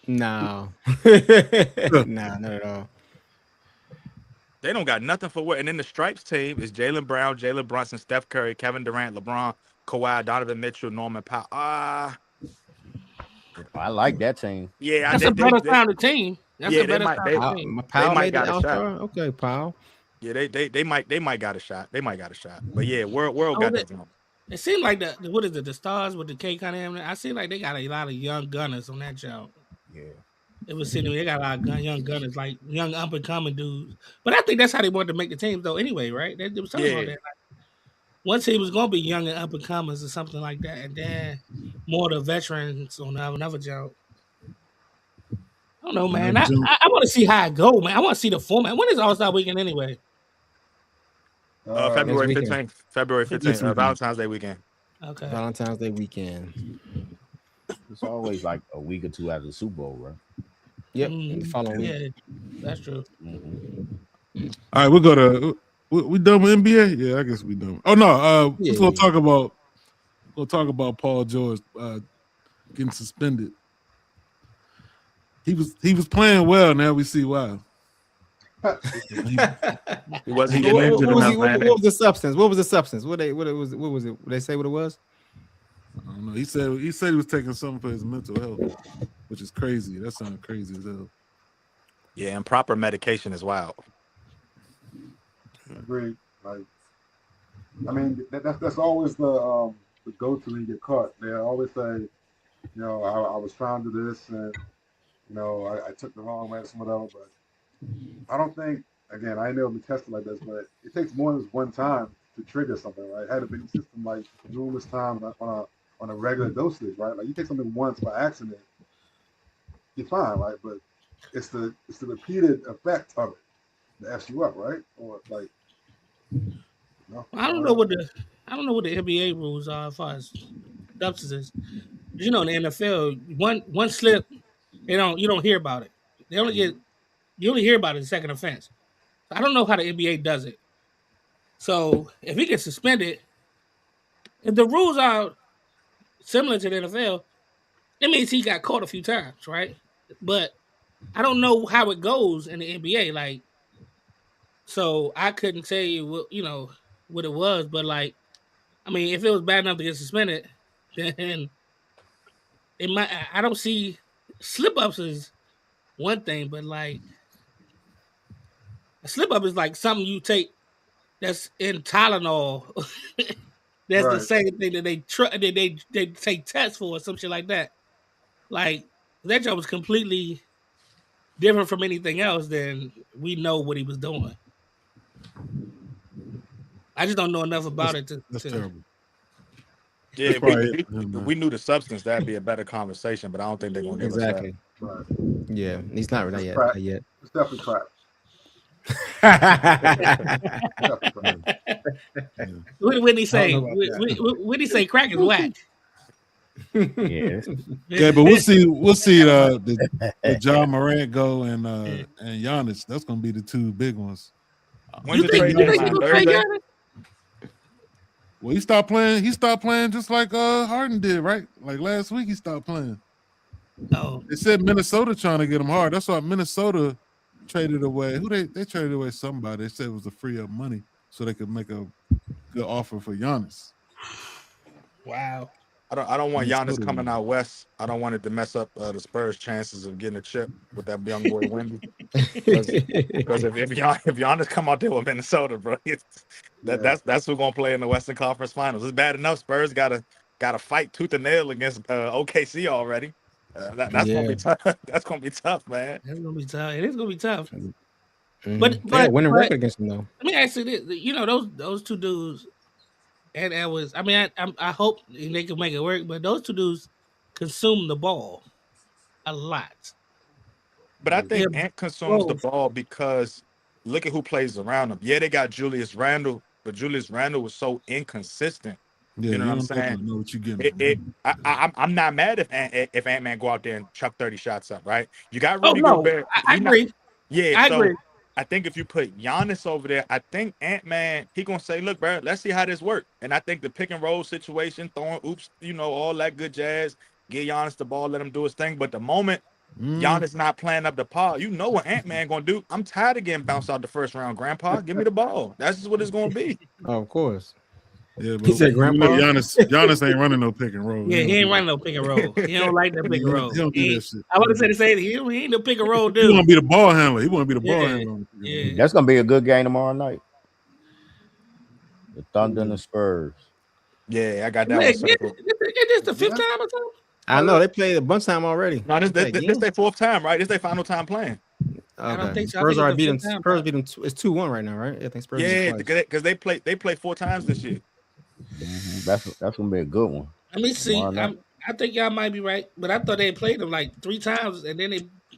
No. No, not at all. They don't got nothing for world. And then the Stripes team is Jaylen Brown, Jalen Brunson, Steph Curry, Kevin Durant, LeBron, Kawhi, Donovan Mitchell, Norman Powell. I like that team. Yeah, that's a better sounding team. That's a better sounding team. Powell made the All-Star. Okay, Powell. Yeah, they might got a shot. They might got a shot. But yeah, world got that jump. It seemed like what is it? The Stars with the K kind of. I seem like they got a lot of young gunners on that jump. Yeah. It was sitting. They got a lot of young gunners, like young up and coming dudes. But I think that's how they wanted to make the teams, though. Anyway, right? They was talking about that. Like, one team was going to be young and up and comers or something like that, and then more of the veterans on another jump. I don't know, man. I want to see how it go, man. I want to see the format. When is All-Star Weekend anyway? February 15th. February 15th. Valentine's Day weekend. Okay. Valentine's Day weekend. It's always like a week or two after the Super Bowl, right? Yep. The following week. Yeah, that's true. All right, we'll go to. We done with NBA? Yeah, I guess we done. Oh no, we're gonna talk about. We'll talk about Paul George getting suspended. He was playing well. Now we see why. He wasn't getting injured enough. What was the substance? What was the substance? What was it? Did they say what it was? I don't know. He said he was taking something for his mental health, which is crazy. That sounds crazy as hell. Yeah, and proper medication is wild. Agreed. Like, I mean, that's always the go-to when you get caught. They always say, you know, I was trying to do this, and you know, I took the wrong medicine, whatever. But I don't think, again, I ain't never been tested like this, but it takes more than one time to trigger something, right? It had to be in the system like numerous times on a regular dosage, right? Like you take something once by accident, you're fine, right? But it's the repeated effect of it that F's you up, right? Or like, no. I don't know what the NBA rules are as far as substances. You know, in the NFL, one slip, you don't hear about it. You only hear about it in second offense. I don't know how the NBA does it. So if he gets suspended, if the rules are similar to the NFL, it means he got caught a few times, right? But I don't know how it goes in the NBA. Like, so I couldn't tell you what it was, but like, I mean, if it was bad enough to get suspended, then it might. I don't see slip-ups as one thing, but like a slip-up is like something you take that's in Tylenol. That's Right. the same thing that they take tests for or some shit like that. Like that job was completely different from anything else. Then we know what he was doing. I just don't know enough about it to. That's terrible. Yeah, That's we knew the substance. That'd be a better conversation, but I don't think they're gonna give Exactly. Right. Yeah, he's not It's yet. crap. Not yet. It's definitely crap. What did he say? I don't know about What did he say? Crack is whack. Yeah. Yeah, but we'll see the John Morant go and Giannis. That's gonna be the two big ones. When's You the think trade he deadline? gonna trade Thursday? Giannis? Well, he stopped playing. He stopped playing just like Harden did, right? Like last week, he stopped playing. No. They said Minnesota trying to get him hard. That's why Minnesota traded away. Who they traded away somebody. They said it was to free up money so they could make a good offer for Giannis. Wow. I don't want Giannis Minnesota. coming out west. I don't want it to mess up the Spurs' chances of getting a chip with that young boy Wemby. Because if Giannis come out there with Minnesota, bro, that's who's gonna play in the Western Conference Finals. It's bad enough Spurs gotta fight tooth and nail against OKC already. That's gonna be tough. That's gonna be tough, man. It's gonna be tough. It is gonna be tough. Mhm. But They got a winning but- record against him though. Let me ask you this: you know those two dudes, and that was. I mean, I hope they can make it work, but those two dudes consume the ball a lot. But I think Yeah, Ant consumes the both. ball because look at who plays around him. Yeah, they got Julius Randle, but Julius Randle was so inconsistent. Yeah, You know what I'm don't saying? definitely know what you getting. I'm not mad if Ant-Man go out there and chuck 30 shots up, right? You got Oh Rudy no, Gobert. I He not- agree. Yeah, I so agree. I think if you put Giannis over there, I think Ant-Man, he gonna say, look, bro, let's see how this works. And I think the pick and roll situation, throwing oops, all that good jazz, get Giannis the ball, let him do his thing. But the moment Giannis not playing up the par, you know what Ant-Man gonna do. I'm tired of getting bounced out the first round, Grandpa. Give me the ball. That's just what it's gonna be. Oh, of course. Yeah, but He said, you know, "Grandpa." Giannis ain't running no pick and roll. Yeah, he ain't running no pick and roll. He don't like that pick and roll. He don't do that shit. I want to say the same. He ain't no pick and roll He dude. want to be the ball handler. He want to be the ball Yeah. handler. Yeah. That's gonna be a good game tomorrow night. The Thunder and the Spurs. Yeah, I got that Wait, one circled. is this the fifth time or something? I know they played a bunch of time already. No, this Like, their fourth time, right? This their final time playing. I don't Okay. think so. I Spurs think already it's beat the them. fifth time, Spurs beat them. It's 2-1 right now, right? I think Spurs. Yeah, beat twice. because they played 4 times this year. That's gonna be a good one. Let me see. Tomorrow night. I think y'all might be right, but I thought they played them like 3 times, and then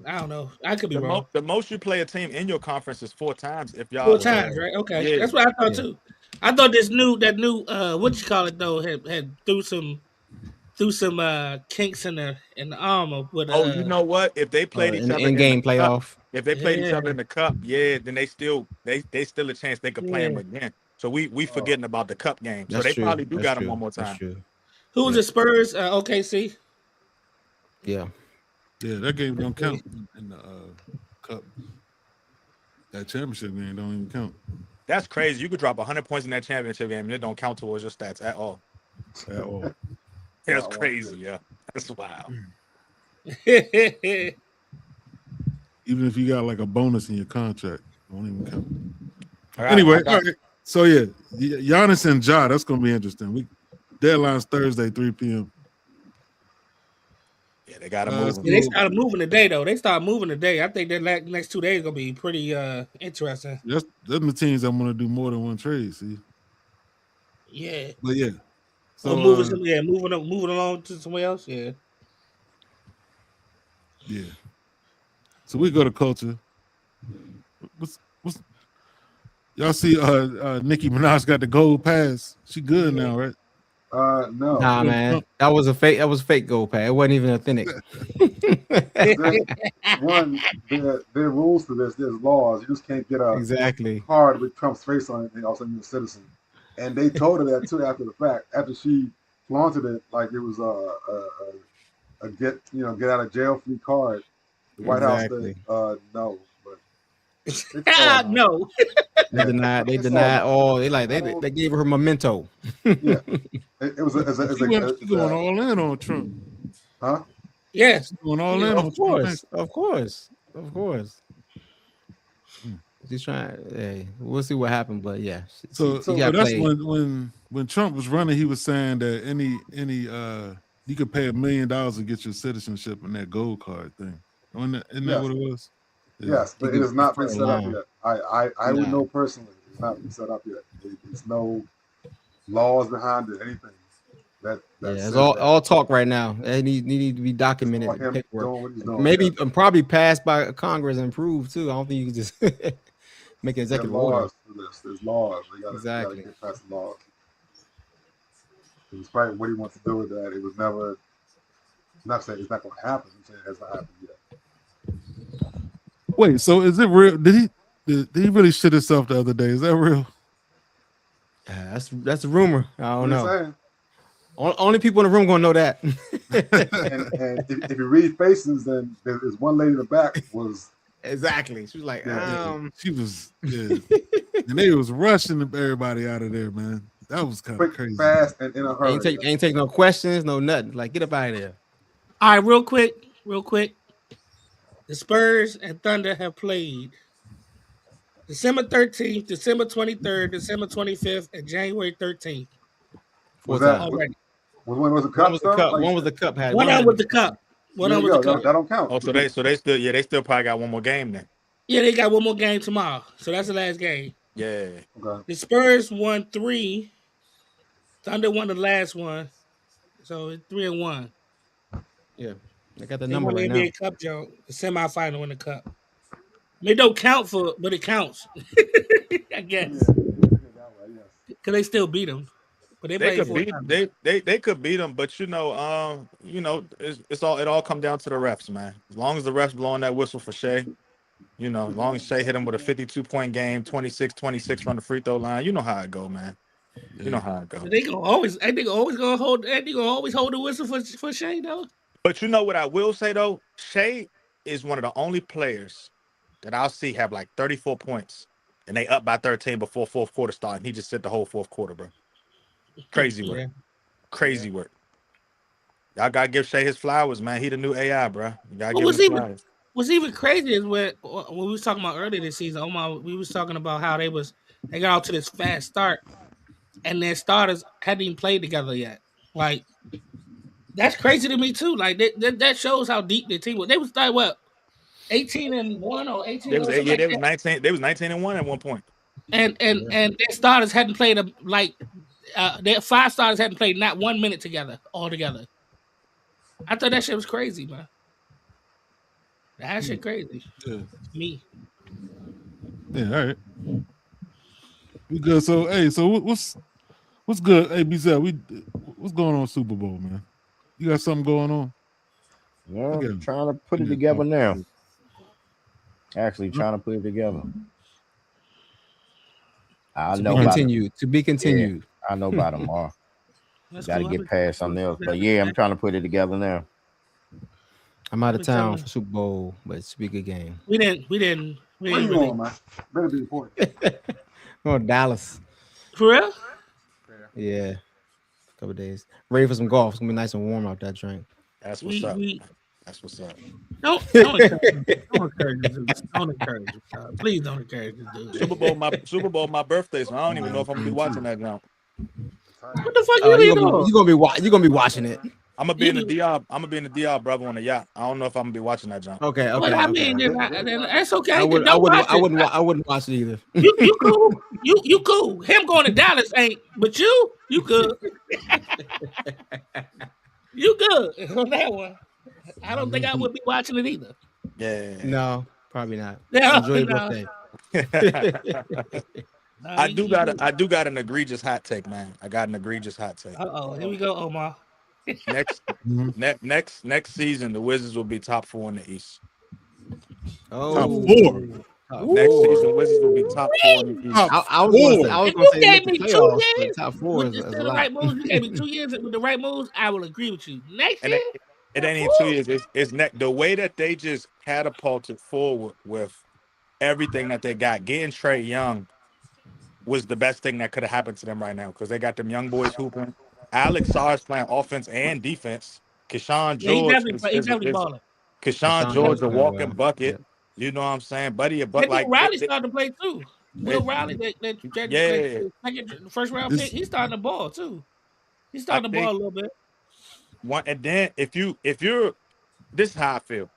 I don't know. I could be wrong. The most you play a team in your conference is 4 times. If y'all 4 times, right? Okay, Yeah. that's what I thought too. I thought that new what you call it though had threw some kinks in the armor. But you know what? If they played each other in game the cup, playoff. if they played each Yeah. other in the cup, then they still a chance they could play them again. So we forgetting about the cup game. So That's they true. probably do That's got them true. one more That's time. true. who was the Spurs? OKC. Yeah. Yeah, that game don't count in the cup. That championship game don't even count That's crazy. You could drop 100 points in that championship game and it don't count towards your stats at all. at all. That's crazy, yeah. That's wild. Even if you got like a bonus in your contract, it won't even count. All right, Anyway, I got- all right. So yeah, Giannis and Ja, that's gonna be interesting. Deadline's Thursday, 3 p.m. Yeah, they got to move. Yeah, they started moving today, though. They started moving today. I think that next 2 days gonna be pretty interesting. That's the teams that want to do more than one trade. See, Yeah. but yeah. So moving along to somewhere else. Yeah. Yeah. So we go to culture. What's y'all see? Nicki Minaj got the gold pass. She good now, right? No. Nah, man, that was a fake. That was fake gold pass. It wasn't even authentic. One, there are rules to this. There's laws. You just can't get a Exactly. card with Trump's face on it and all of a sudden you're a citizen. And they told her that too after the fact. After she flaunted it like it was a get out of jail free card. The White House said no. But no. They denied all. They gave her memento. Yeah, it was She going all in on Trump. Huh? Yes. She going all in on Of Trump. course. She's trying. Hey, we'll see what happened, but yeah. So she got that's played. when Trump was running, he was saying that any you could pay $1 million to get your citizenship in that gold card thing. Isn't that what it was? Yeah. Yes, but it has not been set up yet. I would know personally. It's not been set up yet. There's no laws behind it. Anything. It's all talk right now. It need to be documented. Him doing Paperwork. what he's doing. Maybe probably passed by Congress and approved too. I don't think you can just make an executive order. laws for this. There's laws. They gotta get past the laws. Despite what he wants to do with that, it was never. Not saying it's not going to happen. I'm saying it hasn't happened yet. Wait, so is it real? Did he really shit himself the other day? Is that real? That's a rumor. I don't know. Saying. Only people in the room gonna know that. and if you read faces, then there's one lady in the back was exactly. She was like, she was, and they was rushing everybody out of there, man. That was kind of crazy. Fast, and in a hurry. Ain't take no questions, no nothing. Like, get up out of there. All right, real quick. The Spurs and Thunder have played December 13th, December 23rd, December 25th, and January 13th. Was that already? One was the cup? One was the cup. One on with the cup. One on with the cup. That don't count. Oh, so they still probably got one more game then. Yeah, they got one more game tomorrow. So that's the last game. Yeah. Okay. The Spurs won 3. Thunder won the last one. So it's 3-1. Yeah. They got the They number won the right now. NBA Cup, Joe. The semifinal in the cup. It don't count but it counts. I guess. Because they still beat them. But they They played could beat they could beat them, but it all come down to the refs, man. As long as the refs blowing that whistle for Shea, as long as Shea hit him with a 52-point game, 26-26 from the free throw line, you know how it go, man. You know how it goes. They gonna always hold the whistle for Shea though. But you know what I will say though, Shea is one of the only players that I'll see have like 34 points, and they up by 13 before fourth quarter start, and he just sit the whole fourth quarter, bro. Crazy work. Yeah. Crazy work. Y'all gotta give Shea his flowers, man. He the new AI, bro. You gotta give him What's his even flowers. crazy is when we was talking about earlier this season. We was talking about how they got out to this fast start, and their starters hadn't even played together yet. Like that's crazy to me too. Like that shows how deep their team was. They was like what 18-1 or 18 They was something yeah, like they was that. 19. They was 19-1 at one point. And their starters hadn't played their 5 starters hadn't played not 1 minute together all together. I thought that shit was crazy, man. That shit crazy. Yeah. Me. Yeah, all right. We good. So hey, so what's good? Hey, BZ, what's going on Super Bowl, man? You got something going on? Yeah, I'm trying to put it together now. Actually, trying to put it together. I know. To be continued. Yeah, I know by tomorrow. That's Got to cool. get past something else. But yeah, I'm trying to put it together now. I'm out of town for Super Bowl, but it's a big good game. We didn't Where you going, man? Better be important. Oh, Dallas. For real? Yeah. A couple days. Ready for some golf. It's gonna be nice and warm out that drink. That's what's up. That's what's up. Don't encourage this. Don't encourage it. Please don't encourage this dude. Super Bowl, my birthday, so I don't even know if I'm gonna be watching that now. What the fuck you doing? You're gonna be watching it. I'm gonna be in the DR. I'm gonna be in the DR, brother, on the yacht. I don't know if I'm gonna be watching that jump. Okay. But I mean, then that's okay. I wouldn't watch it either. You cool. You cool. Him going to Dallas ain't, but you good. You good on that one. I don't think I would be watching it either. Yeah. No, probably not. No, Enjoy your no. birthday. I do got an egregious hot take, man. I got an egregious hot take. Here we go, Omar. Next season, the Wizards will be top 4 in the East. Oh, top 4. Next season, Wizards will be top 4 in the East. I was going to say gave me 2 years. Top 4 is a lot. Right moves, you gave me 2 years with the right moves. I will agree with you. Next year, it ain't even 2 years. It's the way that they just catapulted forward with everything that they got. Getting Trae Young was the best thing that could have happened to them right now because they got them young boys hooping. Alex Sarr's playing offense and defense. Keshawn George Keshawn George a walking bucket. Yeah. You know what I'm saying? Buddy, a buck like Riley started to play too. Will Riley, the first round pick, he's starting the ball too. He's starting the ball a little bit. And then if you're this is how I feel.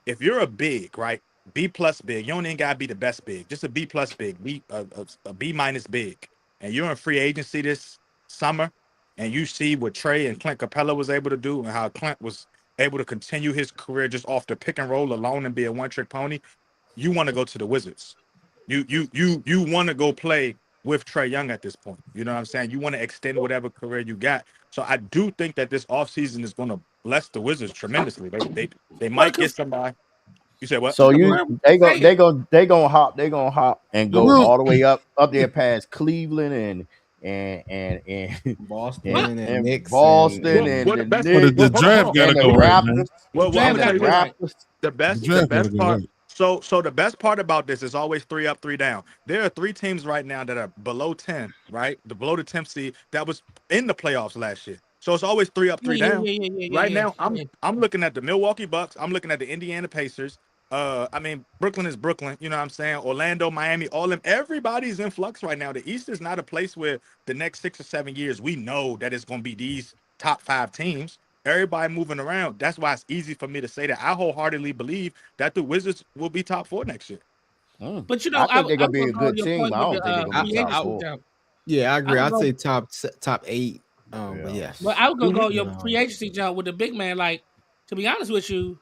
If you're a big, right? B+ big, you don't even gotta be the best big, just a B+ big, a B- big, and you're in free agency this summer, and you see what Trae and Clint Capella was able to do, and how Clint was able to continue his career just off the pick and roll alone and be a one-trick pony. You want to go to the Wizards. You want to go play with Trae Young at this point. You know what I'm saying? You want to extend whatever career you got. So I do think that this offseason is going to bless the Wizards tremendously. They might get somebody. You said what? So they gonna hop and go all the way up there past Cleveland and Boston and Knicks Boston and the draft gotta go right, man. The best part. So the best part about this is always 3 up, 3 down. There are 3 teams right now that are below 10, right? Below the 10th seed that was in the playoffs last year. So it's always 3 up, 3 down. Right now, I'm looking at the Milwaukee Bucks. I'm looking at the Indiana Pacers. Brooklyn is Brooklyn. You know what I'm saying? Orlando, Miami, all them. Everybody's in flux right now. The East is not a place where the next 6 or 7 years we know that it's going to be these top 5 teams. Everybody moving around. That's why it's easy for me to say that. I wholeheartedly believe that the Wizards will be top 4 next year. But you know, I think they're gonna be a good team. I don't think they're gonna be top 4. Yeah, I agree. I'd say top 8. But yes. But I was gonna go your free agency jump with the big man. Like, to be honest with you,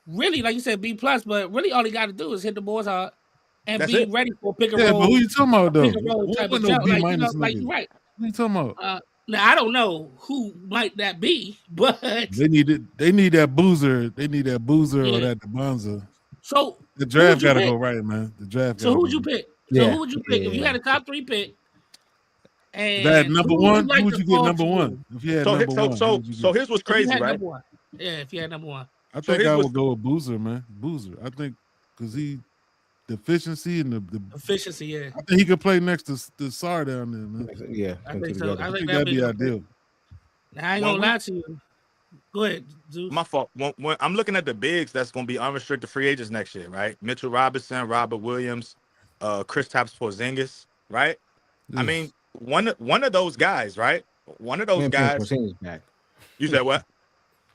really, like you said, B+, but really all he got to do is hit the boards hard and be ready for pick and roll. Yeah, but who you talking about though? Like, right. Who you talking about? Now I don't know who might that be, but they need that boozer. They need that boozer or that bonza. So the draft got to go right, man. The draft. So who would you pick? So who would you pick if you had a top 3 pick? And that number one, who would you get number one? If you had number one, so here's what's crazy, right? Yeah, if you had number 1. I think I would go with Boozer, man. Boozer. I think because he efficiency and the Efficiency, yeah. I think he could play next to Sar down there, man. Yeah, I think so. I think that'd be ideal. I ain't gonna lie to you. Go ahead, Zeus. My fault. When I'm looking at the bigs that's going to be unrestricted free agents next year, right? Mitchell Robinson, Robert Williams, Kristaps Porzingis, right? I mean, one of those guys, right? One of those guys. Porzingis back. You said what?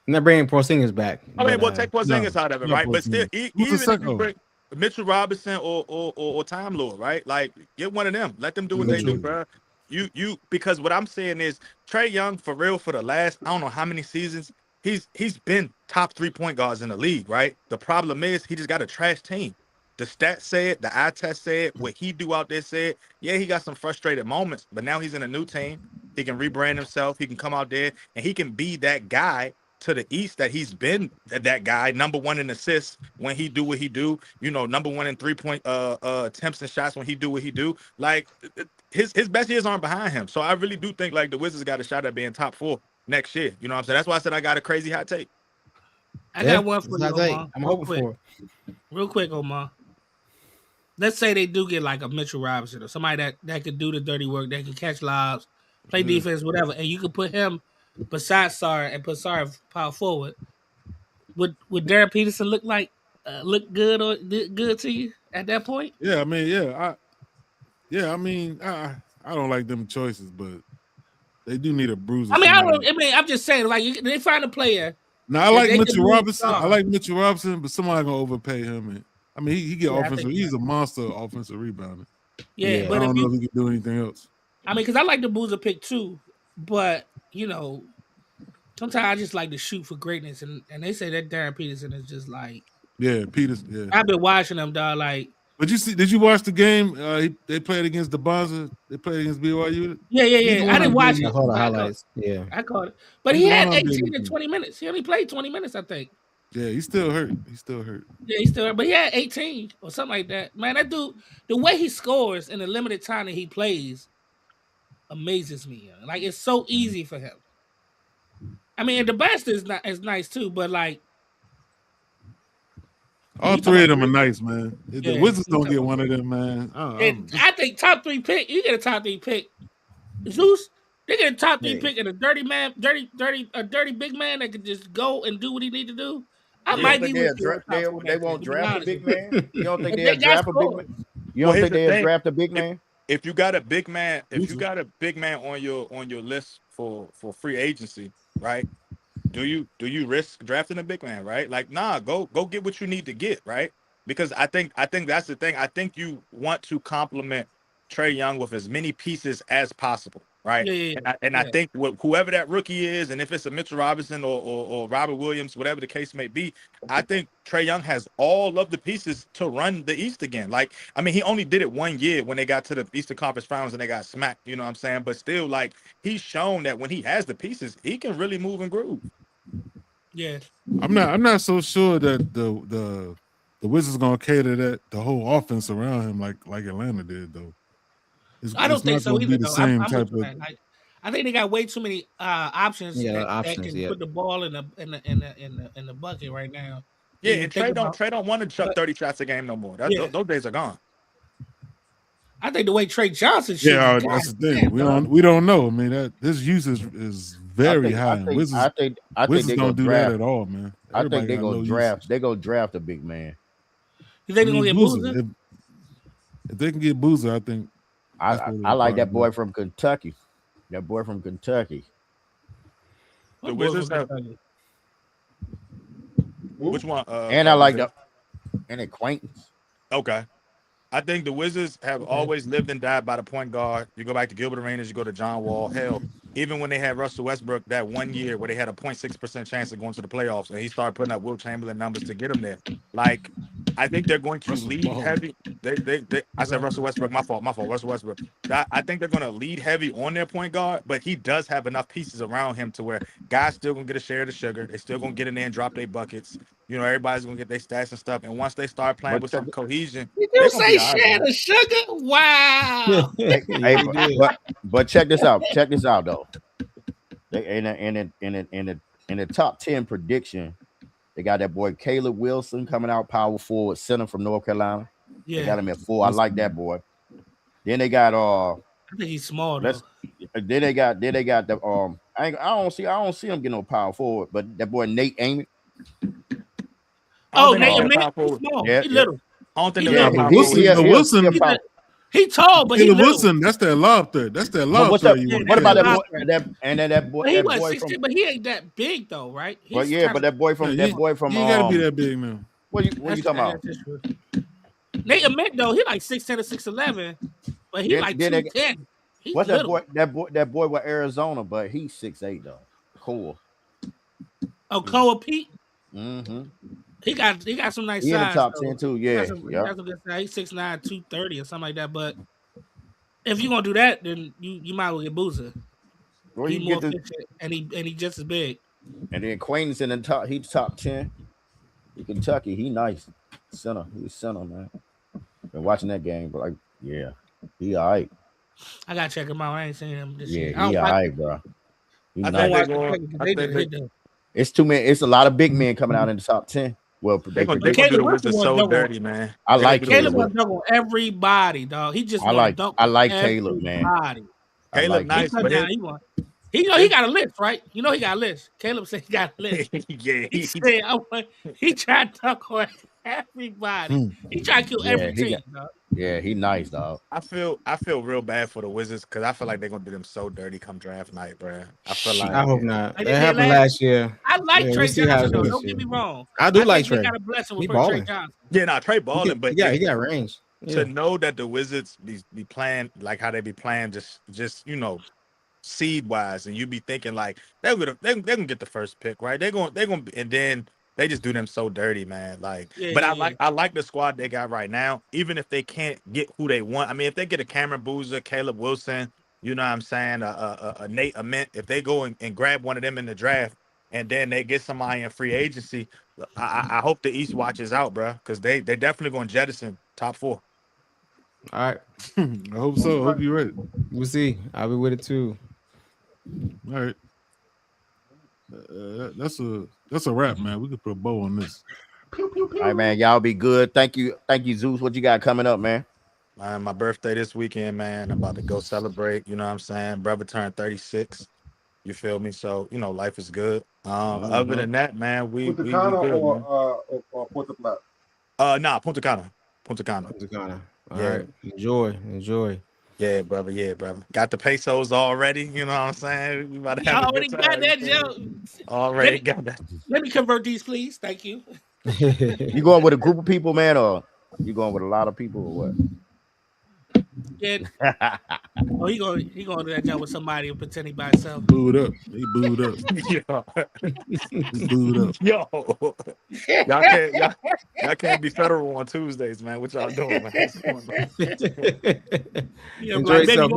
I'm not bringing Porzingis back. I mean, we'll take Porzingis out of it, right? But still, even if you bring Mitchell Robinson or Time Lord, right? Like, get one of them. Let them do what they do, bro. You because what I'm saying is Trae Young, for real, for the last I don't know how many seasons, he's been top 3 point guards in the league, right? The problem is he just got a trash team. The stats say it, the eye test say it, what he do out there say it. Yeah, he got some frustrated moments, but now he's in a new team. He can rebrand himself. He can come out there and he can be that guy to the East that he's been that guy, number one in assists when he do what he do, you know, number one in 3-point attempts and shots when he do what he do. Like his best years aren't behind him. So I really do think like the Wizards got a shot at being top 4 next year. You know what I'm saying? That's why I said I got a crazy hot take. I got one for you, Omar. I'm hoping for it. Real quick, Omar. Let's say they do get like a Mitchell Robinson or somebody that could do the dirty work, that can catch lobs, play defense, whatever, and you could put him beside Sar and put Sar power forward. Would Darren Peterson look good or good to you at that point? Yeah, I mean, I don't like them choices, but they do need a bruiser. I'm just saying, like they find a player. Now I like Mitchell Robinson. I like Mitchell Robinson, but somebody gonna overpay him. And I mean, he get offensive. He's a monster offensive rebounder. Yeah, but I don't know if he can do anything else. I mean, because I like the Boozer pick too, but you know, sometimes I just like to shoot for greatness, and they say that Darren Peterson is just like Peterson. Yeah, I've been watching him, dog. Like, but did you watch the game? They played against the Bonza. They played against BYU. Yeah. I didn't watch it. I caught the highlights. Yeah, I caught it. But he had 18 to 20 minutes. He only played 20 minutes, I think. Yeah, he's still hurt. Yeah, he's still hurt. But he had 18 or something like that. Man, that dude, the way he scores in the limited time that he plays amazes me. Like, it's so easy for him. I mean, the best is nice too, but like all three of them are nice, man. The Wizards don't get one of them, man. I think top 3 pick. You get a top 3 pick. Zeus, they get a top 3 pick and a dirty big man that can just go and do what he need to do. I might be with you. They won't draft a big man. You don't think they'll draft a big man? You don't think they'll draft a big man? If you got a big man, on your list for free agency, right? Do you risk drafting a big man, right? Like, nah, go get what you need to get, right? Because I think that's the thing. I think you want to complement Trae Young with as many pieces as possible, right? Yeah. I think whoever that rookie is, and if it's a Mitchell Robinson or Robert Williams, whatever the case may be, I think Trae Young has all of the pieces to run the East again. Like, I mean, he only did it 1 year when they got to the Eastern Conference Finals and they got smacked, you know what I'm saying? But still, like, he's shown that when he has the pieces, he can really move and groove. Yeah. I'm not so sure that the Wizards gonna cater that the whole offense around him like Atlanta did though. I don't think so either. I think they got way too many options that can put the ball in the bucket right now. Yeah, and Trae don't want to chuck 30 shots a game no more. Those days are gone. I think the way Trey Johnson shoots. Yeah, that's the thing. We don't know. I mean, that his use is very high. I think Wizards they don't do draft, that at all, man. I think they go draft. They go draft a big man. You think they're gonna get Boozer? If they can get Boozer, I think. I like that boy from Kentucky. The Wizards have. Which one? And I like an acquaintance. Okay. I think the Wizards have always lived and died by the point guard. You go back to Gilbert Arenas, you go to John Wall. Hell, even when they had Russell Westbrook that 1 year where they had a 0.6% chance of going to the playoffs, and he started putting up Will Chamberlain numbers to get them there. Like, I think they're going to lead heavy. I said Russell Westbrook. My fault. Russell Westbrook. I think they're going to lead heavy on their point guard, but he does have enough pieces around him to where guys still going to get a share of the sugar. They still going to get in there and drop their buckets. You know, everybody's going to get their stats and stuff. And once they start playing with some cohesion. Did you say share the sugar? Wow. But check this out. Check this out, though. In the top 10 prediction, they got that boy Caleb Wilson coming out, power forward, center from North Carolina. Yeah, They got him at 4. I like that boy. Then they got I think he's small though. then they got the I don't see him getting no power forward, but that boy Nate Amy. Oh, Nate small. Yeah, He little. I don't think Wilson. He tall, but he little. Wilson, that's that lob threat. That's that lob What threat. about that boy? That boy. But he that was boy 16, from, but he ain't that big though, right? but that boy from You ain't gotta be that big now. What you talking about? Nate Ament though, he like 6'10" to 6'11", but he like 210. What's that boy? That boy with Arizona, but he's 6'8" though. Cool. Oh, Koa Pete. Mm-hmm. He got some nice He in the size. top though. 10 too. Yeah, He's 6'9", 230 or something like that. But if you're gonna do that, then you might as well get Boozer. Well, He's you more get the, efficient, and he just as big. and then Quain's in the top. He's top 10. In Kentucky, he nice center. He's center, man. Been watching that game, but yeah, he all right. I gotta check him out. I ain't seen him this Yeah, year. he all right, bro. He I nice. think It's too many. It's a lot of big men coming out in the top 10. Well, they gonna do the Wizards so dirty, man. I like Caleb. Want to dunk on everybody, dog. He just want to dunk. I like Caleb, man. Caleb nice, but he got a list, right? You know he got a list. Caleb said he got a list. Yeah, he tried to dunk on everybody. He tried to kill every team, dog. Yeah, he nice, dog. I feel real bad for the Wizards because I feel like they're gonna do them so dirty come draft night, bro. I feel like I hope not. That happened last year. I like Trey Johnson, though. Don't get me wrong. I do like Trey. Got a blessing with Trey Johnson. Yeah, Trey balling, but he got range. To know that the Wizards be playing like how they be playing, just seed wise, and you be thinking like they're gonna get the first pick, right? They're gonna and then they just do them so dirty, man. I like the squad they got right now, even if they can't get who they want. I mean, if they get a Cameron Boozer, Caleb Wilson, you know what I'm saying, a Nate Ament, if they go and grab one of them in the draft, and then they get somebody in free agency, I hope the East watches out, bro, because they definitely gonna jettison top 4. All right, I hope so. I hope you're right. We'll see. I'll be with it too. All right. That's a wrap, man. We could put a bow on this. All right, man. Y'all be good. Thank you, Zeus. What you got coming up, man? My birthday this weekend, man. I'm about to go celebrate. You know what I'm saying? Brother turned 36. You feel me? So life is good. Other than that, man, we Punta good, Cana or Puerto Plata? Punta Cana. Punta Cana. All right. Enjoy. Yeah, brother. Got the pesos already. You know what I'm saying? We about to have already got that, Joe. Already got that. Let me convert these, please. Thank you. You going with a group of people, man, or you going with a lot of people, or what? Yeah. He going to that job with somebody and pretend he by himself. Booed up. He booed up. He booed up. Y'all can't be federal on Tuesdays, man. What y'all doing, man? Enjoy yourself.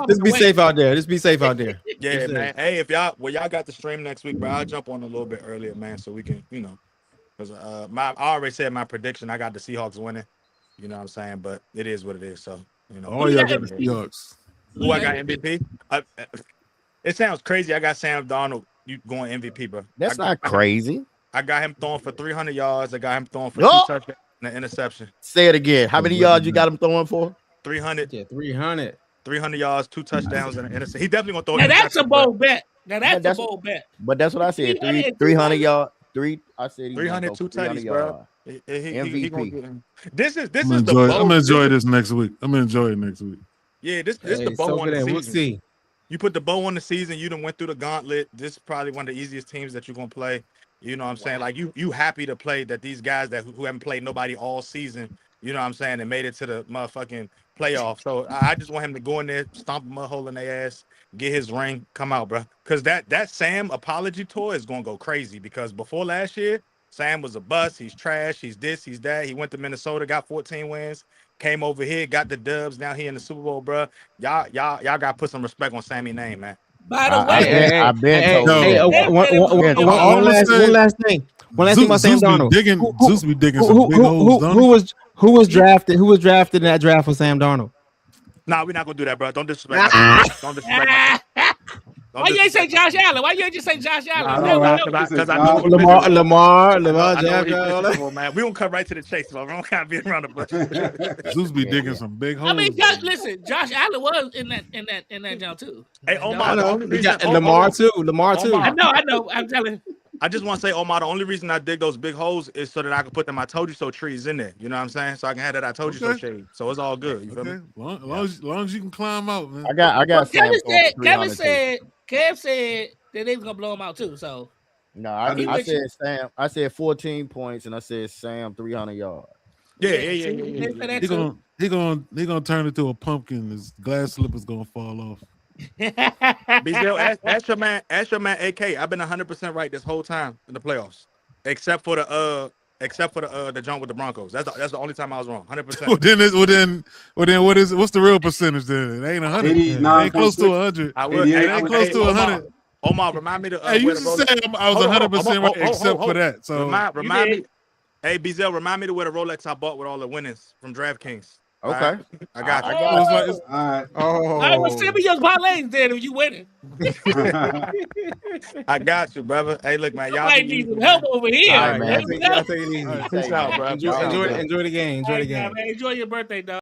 Just be safe out there. Yeah, man. Hey, if y'all got the stream next week, bro, I'll jump on a little bit earlier, man, so we can, because I already said my prediction. I got the Seahawks winning. You know what I'm saying? But it is what it is. So, Oh, y'all got the Seahawks. Who I got MVP? It sounds crazy. I got Sam Darnold going MVP, bro. That's not crazy. I got him throwing for 300 yards. I got him throwing for 2 touchdowns and an interception. Say it again. How many yards you got him throwing for? 300. Yeah, 300. 300 yards, 2 touchdowns, and an interception. He definitely going to throw. Now that's a bold bet. That's a bold bet. But that's what I said. 300 yards. I said 300, 2 tutties, bro. MVP. This is I'm gonna enjoy this next week. I'm gonna enjoy it next week. Yeah, this the bow on the season. We'll see. You put the bow on the season. You done went through the gauntlet. This is probably one of the easiest teams that you're gonna play. You know what I'm saying? Like you happy to play that these guys who haven't played nobody all season. You know what I'm saying? And made it to the motherfucking playoffs. So I just want him to go in there, stomp a mud hole in their ass, get his ring, come out, bro. Because that Sam apology tour is gonna go crazy. Because before last year, Sam was a bust. He's trash. He's this. He's that. He went to Minnesota, got 14 wins. Came over here, got the dubs. Now he in the Super Bowl, bro. Y'all got to put some respect on Sammy's name, man. By the way, I've been told. One last thing. One last thing about Sam Darnold. Zeus be digging some big holes. Who was drafted? Who was drafted in that draft for Sam Darnold? Nah, we're not gonna do that, bro. Don't disrespect. Don't disrespect. Why you ain't say Josh Allen? Why you ain't just say Josh Allen? Because I know Lamar, I know Jack, what he man. We don't come right to the chase, bro. We don't kind of be around the bush. Zeus be digging some big holes. I mean, listen, Josh Allen was in that jump too. Hey, Omar, the only reason Lamar too. I know. I'm telling. I just want to say, Omar, the only reason I dig those big holes is so that I can put them I told you so trees in there. You know what I'm saying? So I can have that I told you so shade. So it's all good. You feel me? Long as you can climb out, man. I got. Kev said that they was gonna blow him out too. So no, I said Sam. I said 14 points, and I said Sam 300 yards. Yeah. He gonna turn into a pumpkin. His glass slippers gonna fall off. Bizel, ask your man AK. I've been 100% right this whole time in the playoffs, except for the jump with the Broncos. That's the only time I was wrong. 100%. Well then what's the real percentage then? It ain't 100. It ain't close to 100. It ain't close to 100. Omar, remind me to. Hey, you just said I was 100% right except for that. So remind me. Hey, Bizel, remind me to wear the Rolex I bought with all the winnings from DraftKings. Okay, right? I got you. all right. All right, well, send me your parlays then if you winning. I got you, brother. Hey, look, man, y'all need some help over here. All right, man. Take it easy. Peace out, bro. Enjoy the game. Enjoy the game. Man, enjoy your birthday, dog.